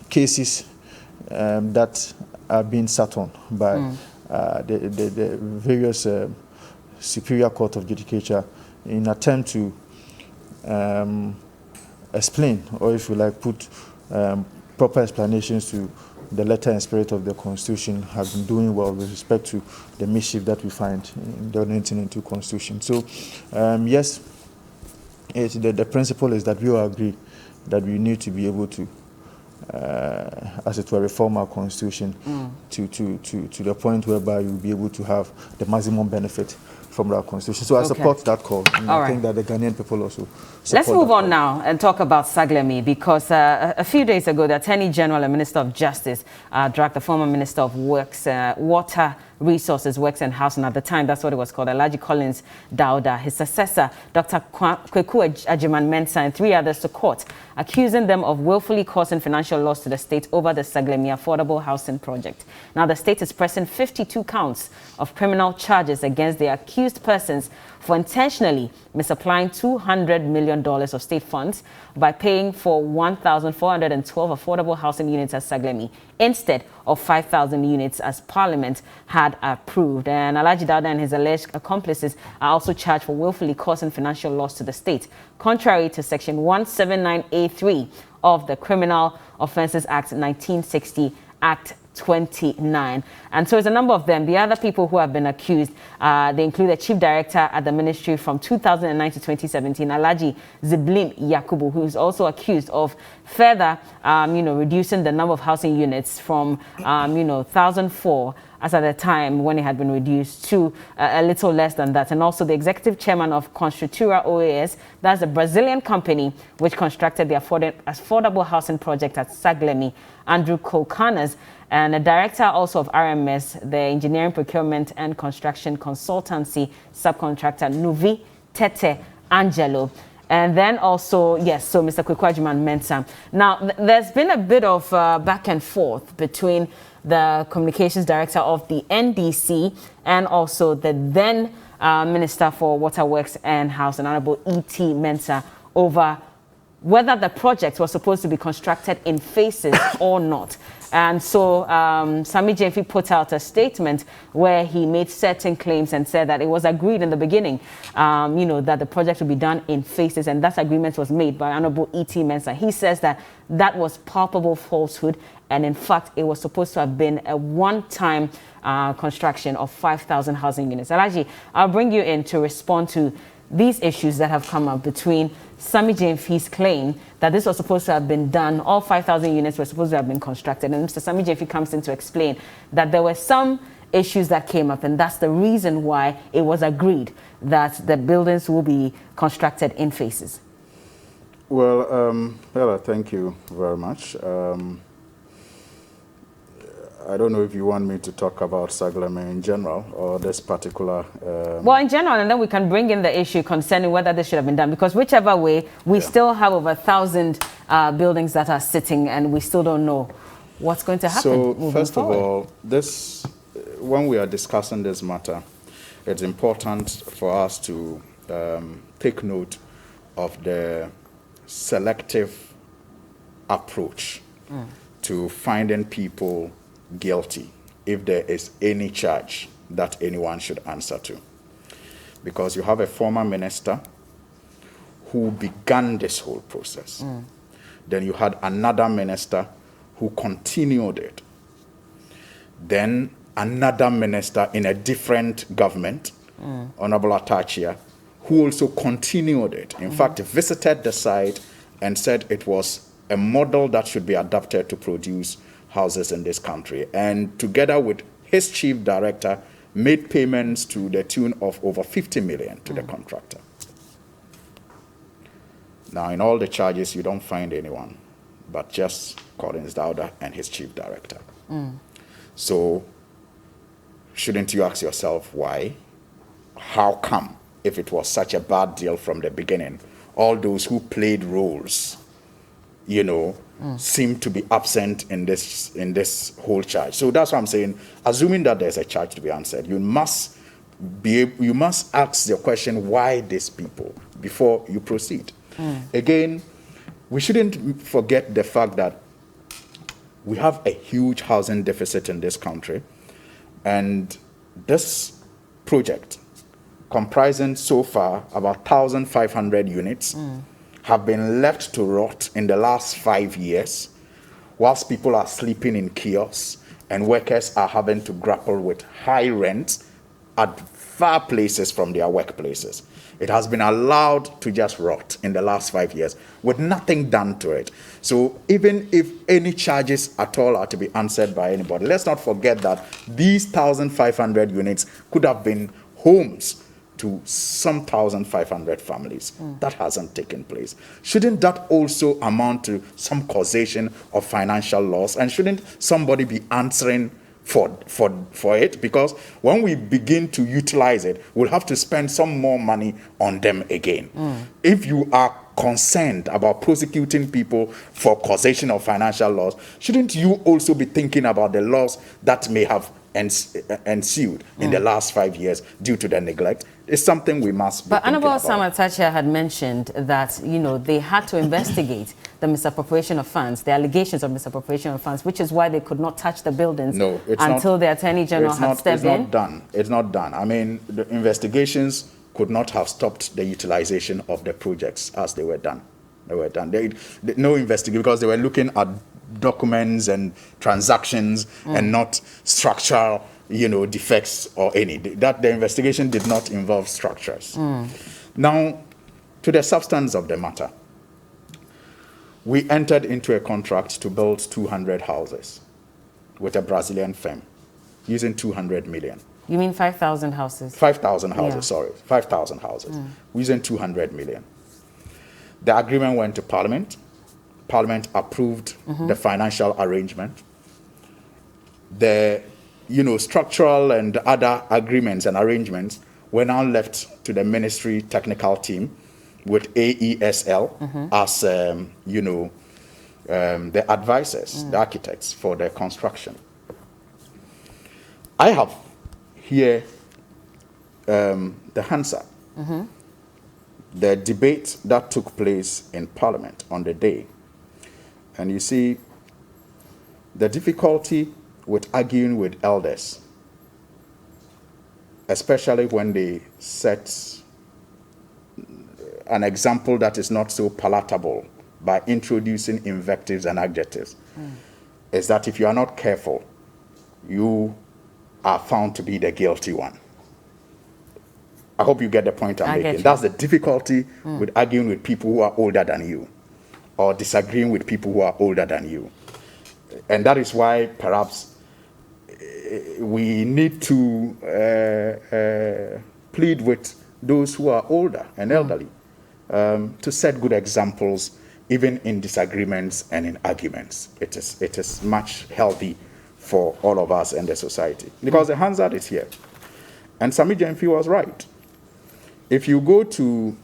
cases that are being sat on by the various Superior Court of Judicature in attempt to explain, or if you like, put proper explanations to the letter and spirit of the Constitution have been doing well with respect to the mischief that we find in the 1992 Constitution. So, yes, the principle is that we all agree that we need to be able to, as it were, reform our Constitution to the point whereby you'll be able to have the maximum benefit from our Constitution. So I support that call. And I think that the Ghanaian people also support. Let's move on now and talk about Saglemi, because a few days ago, the Attorney General and Minister of Justice dragged the former Minister of Works, Water Resources, Works and Housing, at the time, that's what it was called, Alhaji Collins Dauda, his successor, Dr. Kweku Agyemang-Mensah, and 3 others to court, accusing them of willfully causing financial loss to the state over the Saglemi affordable housing project. Now, the state is pressing 52 counts of criminal charges against the accused persons for intentionally misapplying $200 million of state funds by paying for 1,412 affordable housing units at Saglemi instead of 5,000 units as Parliament had approved. And Alhaji Dauda and his alleged accomplices are also charged for willfully causing financial loss to the state, contrary to Section 179A3 of the Criminal Offences Act 1960, Act 29. And so it's a number of them. The other people who have been accused, they include the chief director at the ministry from 2009 to 2017, Alhaji Ziblim Yakubu, who is also accused of further, reducing the number of housing units from, 1,004 as at the time when it had been reduced to a little less than that. And also the executive chairman of Construtura OAS, that's a Brazilian company which constructed the affordable housing project at Saglemi, Andrew Kolkanas, and a director also of RMS, the engineering, procurement and construction consultancy subcontractor, Nuvi Tete Angelo. And then also, yes, so Mr. Kweku Agyemang-Mensah. Now, there's been a bit of back and forth between the communications director of the NDC and also the then Minister for Waterworks and Housing, Honorable E.T. Mensah, over whether the project was supposed to be constructed in phases or not. And so Sammy Gyamfi put out a statement where he made certain claims and said that it was agreed in the beginning, that the project would be done in phases, and that agreement was made by Honorable E.T. Mensah. He says that that was palpable falsehood, and in fact, it was supposed to have been a one-time construction of 5,000 housing units. Alhaji, I'll bring you in to respond to these issues that have come up between Sammy Gyamfi's claim that this was supposed to have been done, all 5,000 units were supposed to have been constructed, and Mr. Sammy Gyamfi comes in to explain that there were some issues that came up, and that's the reason why it was agreed that the buildings will be constructed in phases. Well, Ella, thank you very much. I don't know if you want me to talk about Saglemi in general or this particular... Well, in general, and then we can bring in the issue concerning whether this should have been done, because whichever way, we still have over 1,000 buildings that are sitting, and we still don't know what's going to happen. So, first of all, when we are discussing this matter, it's important for us to take note of the selective approach to finding people guilty if there is any charge that anyone should answer to. Because you have a former minister who began this whole process. Then you had another minister who continued it. Then another minister in a different government, Honorable Atachia, who also continued it. In fact, visited the site and said it was a model that should be adapted to produce houses in this country, and together with his chief director made payments to the tune of over 50 million to the contractor. Now, in all the charges, you don't find anyone but just Collins Dauda and his chief director. So shouldn't you ask yourself why? How come, if it was such a bad deal from the beginning, all those who played roles, seem to be absent in this whole charge? So that's what I'm saying. Assuming that there's a charge to be answered, you must ask the question, why these people, before you proceed. Again, we shouldn't forget the fact that we have a huge housing deficit in this country, and this project, comprising so far about 1,500 units, have been left to rot in the last 5 years, whilst people are sleeping in kiosks and workers are having to grapple with high rent at far places from their workplaces. It has been allowed to just rot in the last 5 years with nothing done to it. So even if any charges at all are to be answered by anybody, let's not forget that these 1,500 units could have been homes to some 1,500 families. That hasn't taken place. Shouldn't that also amount to some causation of financial loss? And shouldn't somebody be answering for it? Because when we begin to utilize it, we'll have to spend some more money on them again. If you are concerned about prosecuting people for causation of financial loss, shouldn't you also be thinking about the loss that may have ensued in the last 5 years due to the neglect? It's something we must be thinking about. But Annabelle Samatacha had mentioned that, you know, they had to investigate the misappropriation of funds, the allegations of misappropriation of funds, which is why they could not touch the buildings until the Attorney General had stepped in. It's not done. I mean, the investigations could not have stopped the utilization of the projects as they were done. They were done. No investigation, because they were looking at documents and transactions and not structural, you know, defects or any. That the investigation did not involve structures. Now, to the substance of the matter, we entered into a contract to build 200 houses with a Brazilian firm using 200 million. You mean 5,000 houses? 5,000 houses, sorry. 5,000 houses using 200 million. The agreement went to Parliament. Parliament approved the financial arrangement. The, you know, structural and other agreements and arrangements were now left to the ministry technical team with AESL as, you know, the advisors, the architects for the construction. I have here the Hansard, the debate that took place in Parliament on the day. And you see the difficulty with arguing with elders, especially when they set an example that is not so palatable by introducing invectives and adjectives, is that if you are not careful, you are found to be the guilty one. I hope you get the point I'm making. That's the difficulty with arguing with people who are older than you, or disagreeing with people who are older than you. And that is why perhaps we need to plead with those who are older and elderly to set good examples, even in disagreements and in arguments. It is much healthy for all of us and the society. Because the Hansard is here. And Sami Jemfi was right. If you go to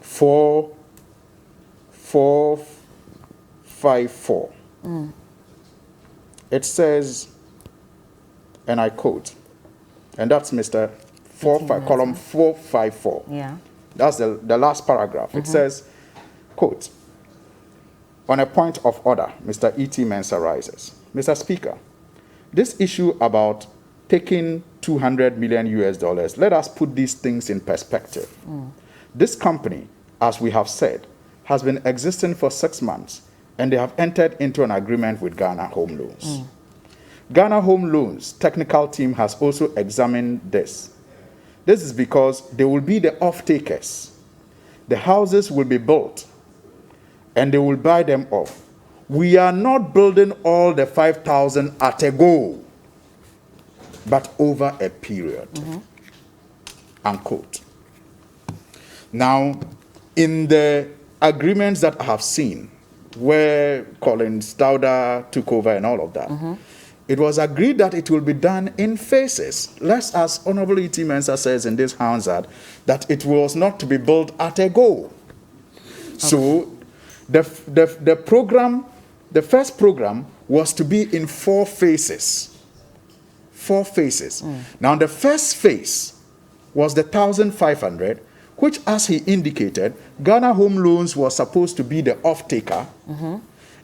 454, it says, and I quote, and that's Mr. column 454. Yeah. That's the last paragraph. It says, quote, on a point of order, Mr. E.T. Mensah rises. Mr. Speaker, this issue about taking $200 million, let us put these things in perspective. This company, as we have said, has been existing for 6 months, and they have entered into an agreement with Ghana Home Loans. Ghana Home Loans technical team has also examined this. This is because they will be the off-takers. The houses will be built, and they will buy them off. We are not building all the 5,000 at a go, but over a period. Unquote. Now, in the agreements that I have seen, where Colin Stauder took over and all of that, it was agreed that it will be done in phases. Lest, as Honorable E.T. Mensah says in this Hansard, that it was not to be built at a go. So the program, the first program was to be in 4 phases. 4 phases. Now, the first phase was the 1,500, which, as he indicated, Ghana Home Loans was supposed to be the off-taker.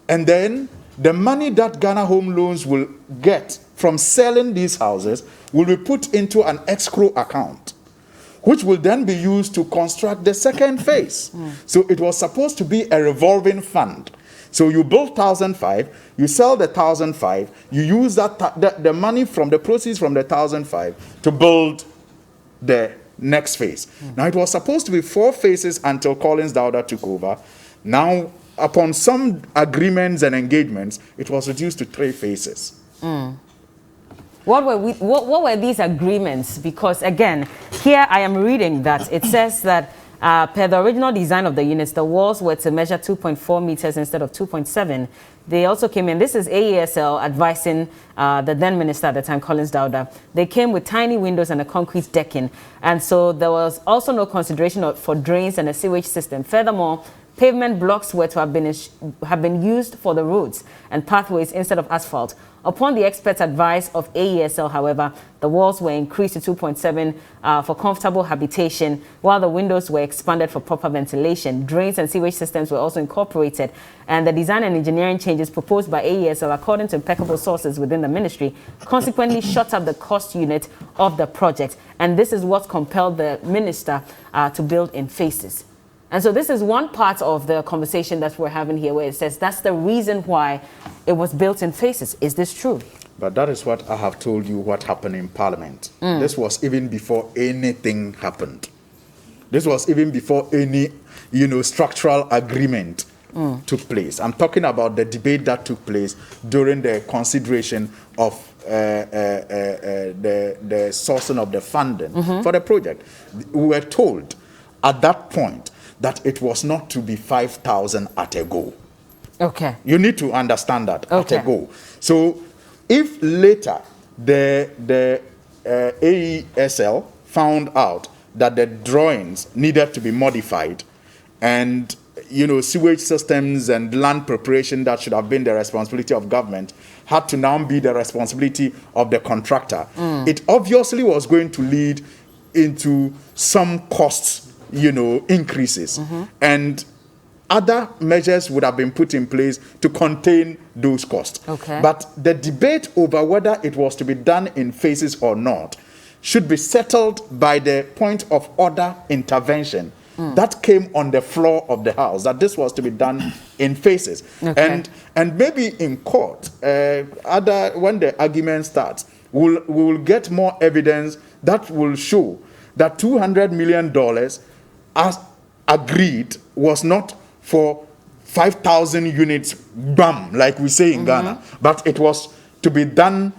And then the money that Ghana Home Loans will get from selling these houses will be put into an escrow account, which will then be used to construct the second phase. So it was supposed to be a revolving fund. So you build 1,005, you sell the 1,005, you use the money from the proceeds from the 1,005 to build the next phase. Now, it was supposed to be 4 phases until Collins Dauda took over. Now, upon some agreements and engagements, it was reduced to 3 phases. What were these agreements? Because again, here I am reading that it says that per the original design of the units, the walls were to measure 2.4 meters instead of 2.7. They also came in, this is AESL advising the then minister at the time, Collins Dauda. They came with tiny windows and a concrete decking. And so there was also no consideration for drains and a sewage system. Furthermore, pavement blocks were to have been used for the roads and pathways instead of asphalt. Upon the experts' advice of AESL, however, the walls were increased to 2.7 for comfortable habitation, while the windows were expanded for proper ventilation. Drains and sewage systems were also incorporated, and the design and engineering changes proposed by AESL, according to impeccable sources within the ministry, consequently shot up the cost unit of the project. And this is what compelled the minister to build in phases. And so this is one part of the conversation that we're having here, where it says that's the reason why it was built in phases. Is this true? But that is what I have told you what happened in Parliament. This was even before anything happened. This was even before any, structural agreement took place. I'm talking about the debate that took place during the consideration of the sourcing of the funding for the project. We were told at that point that it was not to be 5,000 at a go. Okay. You need to understand that at a go. So if later the AESL found out that the drawings needed to be modified and sewage systems and land preparation that should have been the responsibility of government had to now be the responsibility of the contractor, it obviously was going to lead into some costs increases, and other measures would have been put in place to contain those costs. Okay. But the debate over whether it was to be done in phases or not should be settled by the point of order intervention that came on the floor of the House, that this was to be done in phases. Okay. And maybe in court, when the argument starts, we'll get more evidence that will show that $200 million as agreed was not for 5,000 units, bam, like we say in Ghana, but it was to be done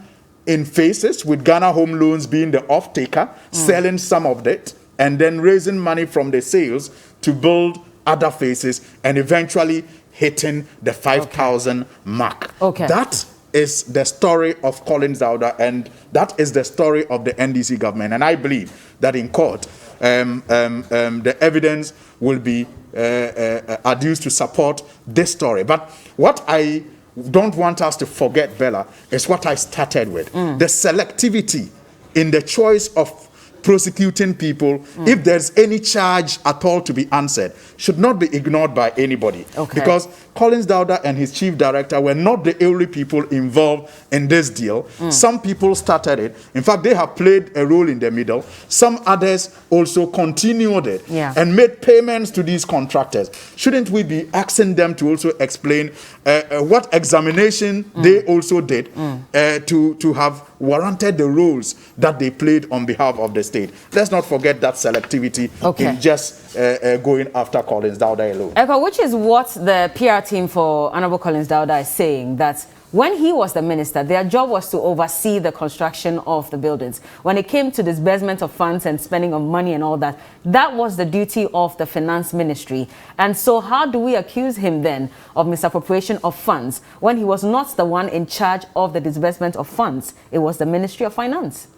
in phases, with Ghana Home Loans being the off-taker, selling some of it, and then raising money from the sales to build other phases, and eventually hitting the 5,000 mark. Okay. That is the story of Collins Dauda, and that is the story of the NDC government. And I believe that in court, the evidence will be adduced to support this story. But what I don't want us to forget, Bella, is what I started with. The selectivity in the choice of prosecuting people, if there's any charge at all to be answered, should not be ignored by anybody. Okay. Because Collins Dauda and his chief director were not the only people involved in this deal. Some people started it. In fact, they have played a role in the middle. Some others also continued it and made payments to these contractors. Shouldn't we be asking them to also explain what examination they also did to have warranted the roles that they played on behalf of the state? Let's not forget that selectivity in just going after Collins Dauda alone. Eka, which is what the PR team for Honorable Collins Dauda is saying, that when he was the minister, their job was to oversee the construction of the buildings. When it came to disbursement of funds and spending of money and all that, that was the duty of the finance ministry. And so how do we accuse him then of misappropriation of funds when he was not the one in charge of the disbursement of funds? It was the Ministry of Finance.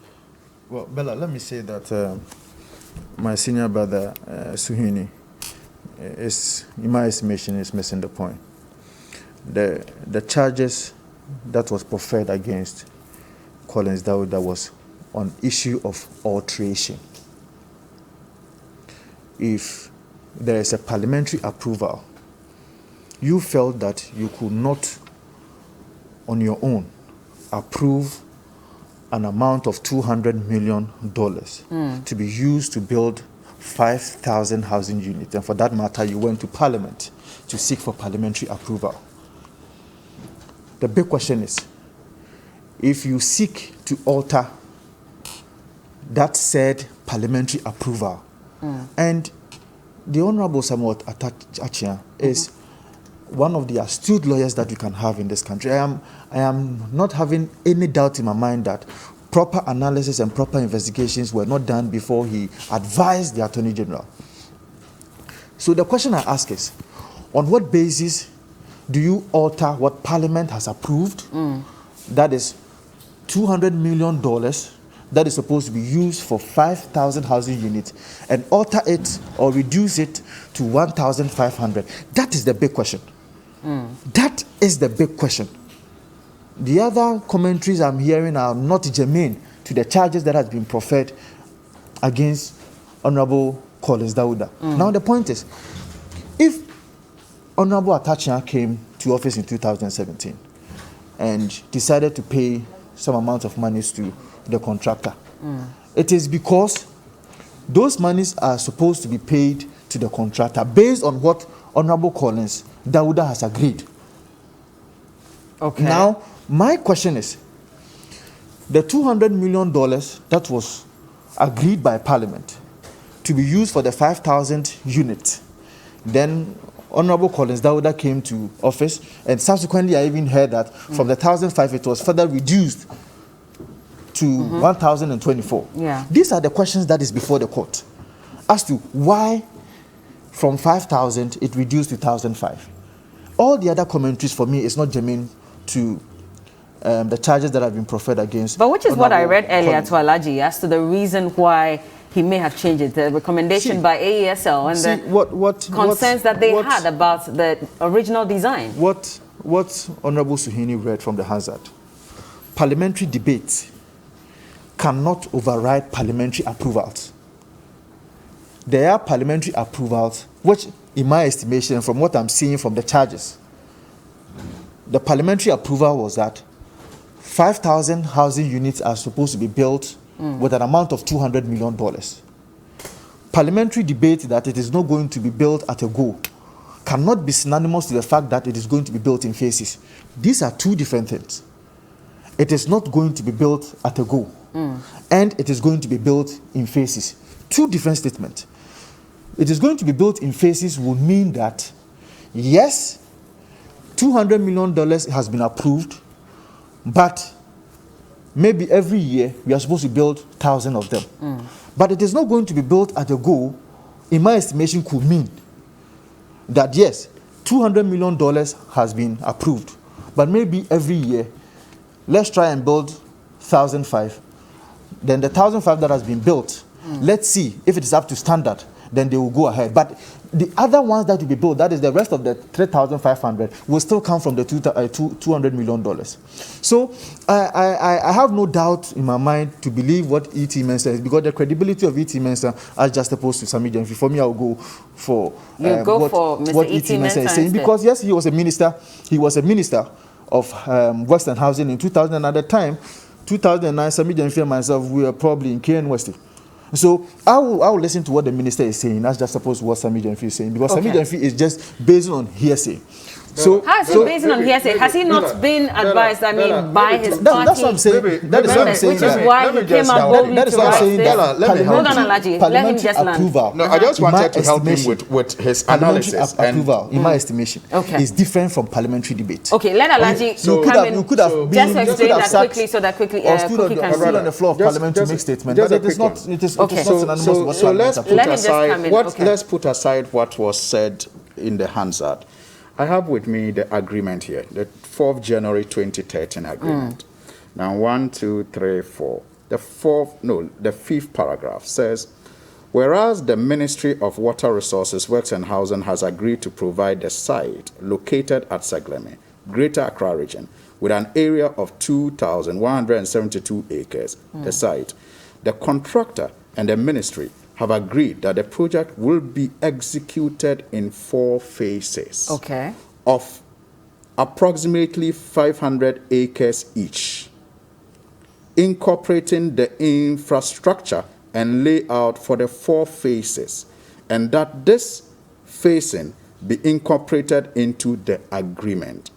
Well, Bella, let me say that my senior brother, Suhini, is, in my estimation, is missing the point. The charges that was preferred against Collins Dauda was on issue of alteration. If there is a parliamentary approval, you felt that you could not, on your own, approve an amount of $200 million to be used to build 5,000 housing units. And for that matter, you went to Parliament to seek for parliamentary approval. the big question is, if you seek to alter that said parliamentary approval, and the Honorable Samuel Achia is one of the astute lawyers that you can have in this country. I am not having any doubt in my mind that proper analysis and proper investigations were not done before he advised the Attorney General. So the question I ask is, on what basis do you alter what Parliament has approved? That is $200 million that is supposed to be used for 5,000 housing units, and alter it or reduce it to 1,500. That is the big question. That is the big question. The other commentaries I'm hearing are not germane to the charges that has been proffered against Honorable Collins Dawuda. Now the point is, if Honorable Atachia came to office in 2017 and decided to pay some amount of monies to the contractor, it is because those monies are supposed to be paid to the contractor based on what Honorable Collins Dawuda has agreed. Okay. Now, my question is, the $200 million that was agreed by Parliament to be used for the 5,000 units, then Honorable Collins Dawuda came to office, and subsequently I even heard that from the 1,005 it was further reduced to 1,024. Yeah. These are the questions that is before the court as to why from 5,000 it reduced to 1,005. All the other commentaries for me is not germane to the charges that have been proffered against. But which is what I read earlier Collins. to Alaji as to the reason why he may have changed it, the recommendation by AESL and the concerns that they had about the original design. What Honorable Suhini read from the Hazard, parliamentary debates cannot override parliamentary approvals. There are parliamentary approvals which, in my estimation, from what I'm seeing from the charges, the parliamentary approval was that 5,000 housing units are supposed to be built with an amount of $200 million. Parliamentary debate that it is not going to be built at a go cannot be synonymous to the fact that it is going to be built in phases. These are two different things. It is not going to be built at a go, and it is going to be built in phases. Two different statements. It is going to be built in phases would mean that, yes, $200 million has been approved, but maybe every year we are supposed to build 1,000 of them. But it is not going to be built at a go, in my estimation, could mean that, yes, $200 million has been approved, but maybe every year, let's try and build 1,005. Then the 1,005 that has been built, let's see if it is up to standard, then they will go ahead. But the other ones that will be built, that is the rest of the 3,500, will still come from the $200 million. So I have no doubt in my mind to believe what E.T. Mensah is, because the credibility of E.T. Mensah are just opposed to Sami Jenfi. For me, I will go for what E.T. Mensah is saying, because yes, he was a minister. He was a minister of Western Housing in 2000. At the time, 2009, Sami Jenfi and myself, we were probably in KN West. So I will listen to what the minister is saying. That's just supposed to what Sami Jenfi is saying, because Sami Jenfi is just based on hearsay. So how is he based on hearsay? Has he not been advised, by his party? That's what I'm saying. That is what I'm saying. Which is why he came out boldly to write this. Hold on, Alaji. Let him just land. No, I just wanted to help him with his analysis. Approval, in my estimation, is different from parliamentary debate. Okay, let Alaji come in. You could have just explain that quickly so that quickly Cookie can stood on the floor of Parliament to make statement. But it is not. It is not synonymous with what let's put aside what was said in the Hansard. I have with me the agreement here, the 4th January 2013 agreement. Now, 1, 2, 3, 4. The 5th paragraph says, whereas the Ministry of Water Resources, Works and Housing has agreed to provide the site located at Saglemi, Greater Accra Region, with an area of 2,172 acres, the site, the contractor and the ministry have agreed that the project will be executed in 4 phases of approximately 500 acres each, incorporating the infrastructure and layout for the 4 phases, and that this phasing be incorporated into the agreement.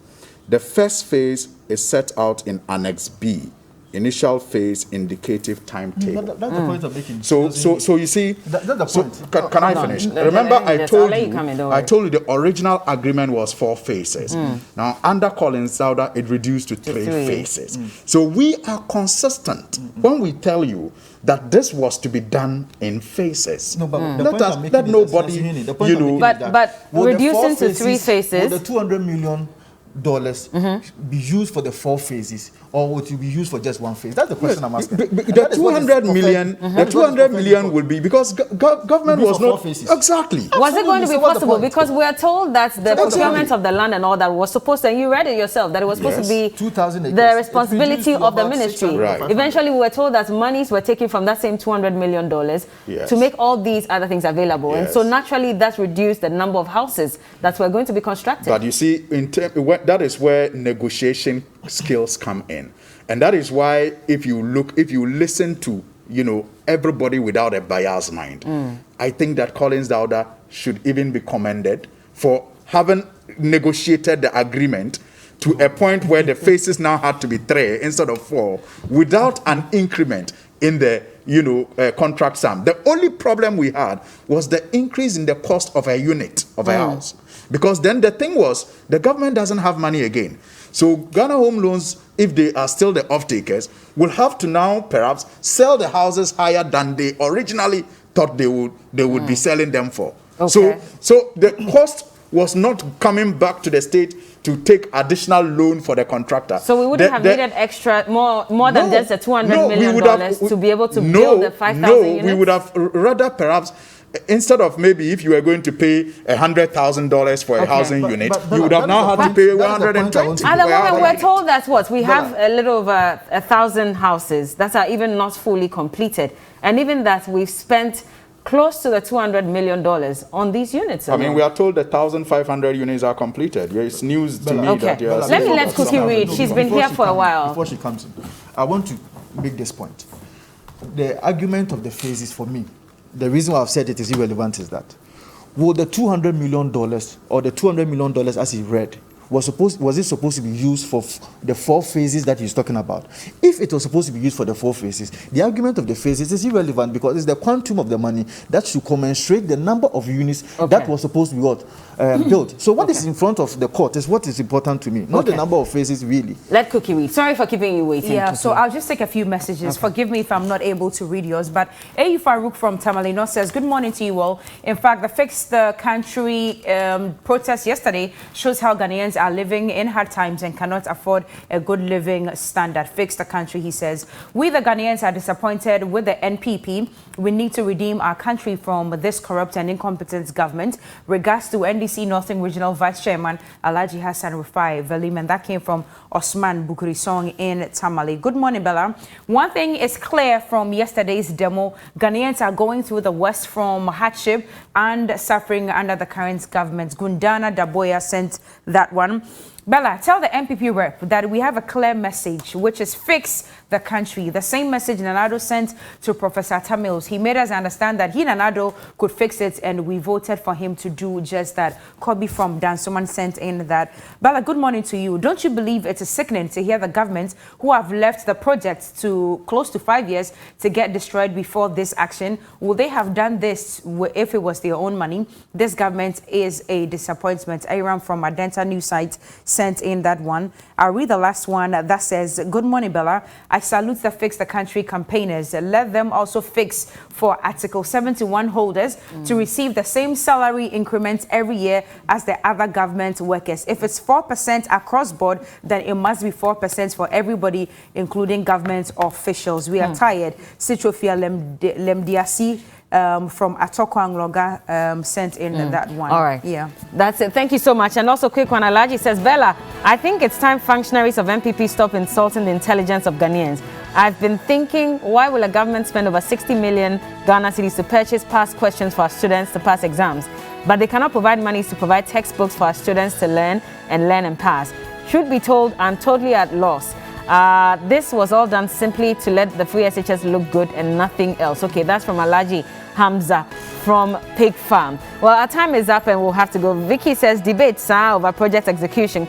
The first phase is set out in Annex B. Initial phase indicative timetable. That's the point I'm making. So you see, that's the point. Can I finish? Remember, I told you the original agreement was 4 phases. Now, under Collins Sauder, it reduced to 3 phases. So we are consistent when we tell you that this was to be done in phases. No, but let nobody, but reducing to 3 phases. Will the $200 million be used for the 4 phases, or would it be used for just 1 phase? That's the question I'm asking. The 200 million will be because government was not exactly. Was it going to be possible? Because we are told that the procurement of the land and all that was supposed to, and you read it yourself, that it was supposed to be the responsibility of the ministry. Right. Eventually, we were told that monies were taken from that same $200 million to make all these other things available, and so naturally that reduced the number of houses that were going to be constructed. But you see, that is where negotiation skills come in, and that is why if you listen to everybody without a biased mind, I think that Collins Dauda should even be commended for having negotiated the agreement to a point where the phases now had to be 3 instead of 4 without an increment in the contract sum. The only problem we had was the increase in the cost of a unit of a house. Because then the thing was, the government doesn't have money again. So Ghana Home Loans, if they are still the off-takers, will have to now perhaps sell the houses higher than they originally thought they would be selling them for. Okay. So the cost was not coming back to the state to take additional loan for the contractor. So we wouldn't have needed extra, more than just the $200 million to be able to build the 5,000 units? We would have rather perhaps, instead of maybe if you were going to pay $100,000 for a housing unit, you would have now had to pay 120. At the moment, we're told that we have a little over 1,000 houses that are even not fully completed, and even that we've spent close to the $200 million on these units. I mean, we are told that 1,500 units are completed. It's news to me that you are. Let me let Cookie read. She's been here for a while. Before she comes in, I want to make this point. The argument of the phases, for me, the reason why I've said it is irrelevant is that will the $200 million or the $200 million as he read was it supposed to be used for the 4 phases that he's talking about? If it was supposed to be used for the 4 phases, the argument of the phases is irrelevant because it's the quantum of the money that should commensurate the number of units that was supposed to be built. So what is in front of the court is what is important to me, not the number of phases really. Let Cookie read. Sorry for keeping you waiting. Yeah, Cookie. so I'll just take a few messages. Forgive me if I'm not able to read yours, but A.U. Farouk from Tamalino says, good morning to you all. In fact, the Fix the Country protest yesterday shows how Ghanaians are living in hard times and cannot afford a good living standard. Fix the country, he says. We the Ghanaians are disappointed with the NPP. We need to redeem our country from this corrupt and incompetent government. Regards to NDC Northern Regional Vice Chairman Alhaji Hassan Rufai Velim, and that came from Osman Bukurisong in Tamale. Good morning, Bella. One thing is clear from yesterday's demo. Ghanaians are going through the worst from hardship and suffering under the current government. Gundana Daboya sent that one. Bella, tell the MPP rep that we have a clear message, which is fix the country. The same message Nanado sent to Professor Tamils. He made us understand that he, Nanado, could fix it, and we voted for him to do just that. Kobe from Dan, someone sent in that. Bella, good morning to you. Don't you believe it is sickening to hear the government who have left the project to close to 5 years to get destroyed before this action? Will they have done this if it was their own money? This government is a disappointment. Aaron from Adenta News site sent in that one. I'll read the last one that says, good morning, Bella. I salute the Fix the Country campaigners. Let them also fix for Article 71 holders to receive the same salary increments every year as the other government workers. If it's 4% across board, then it must be 4% for everybody, including government officials. We are tired. Citrofia Lemdiasi from Atoko Angloga sent in that one. All right. Yeah. That's it. Thank you so much. And also, quick one, Alhaji says, Bella, I think it's time functionaries of MPP stop insulting the intelligence of Ghanaians. I've been thinking, why will a government spend over 60 million Ghana cedis to purchase past questions for our students to pass exams, but they cannot provide money to provide textbooks for our students to learn and pass? Truth be told, I'm totally at loss. This was all done simply to let the free SHS look good and nothing else. Okay, that's from Alhaji Hamza from Pig Farm. Well, our time is up and we'll have to go. Vicky says, debates over project execution.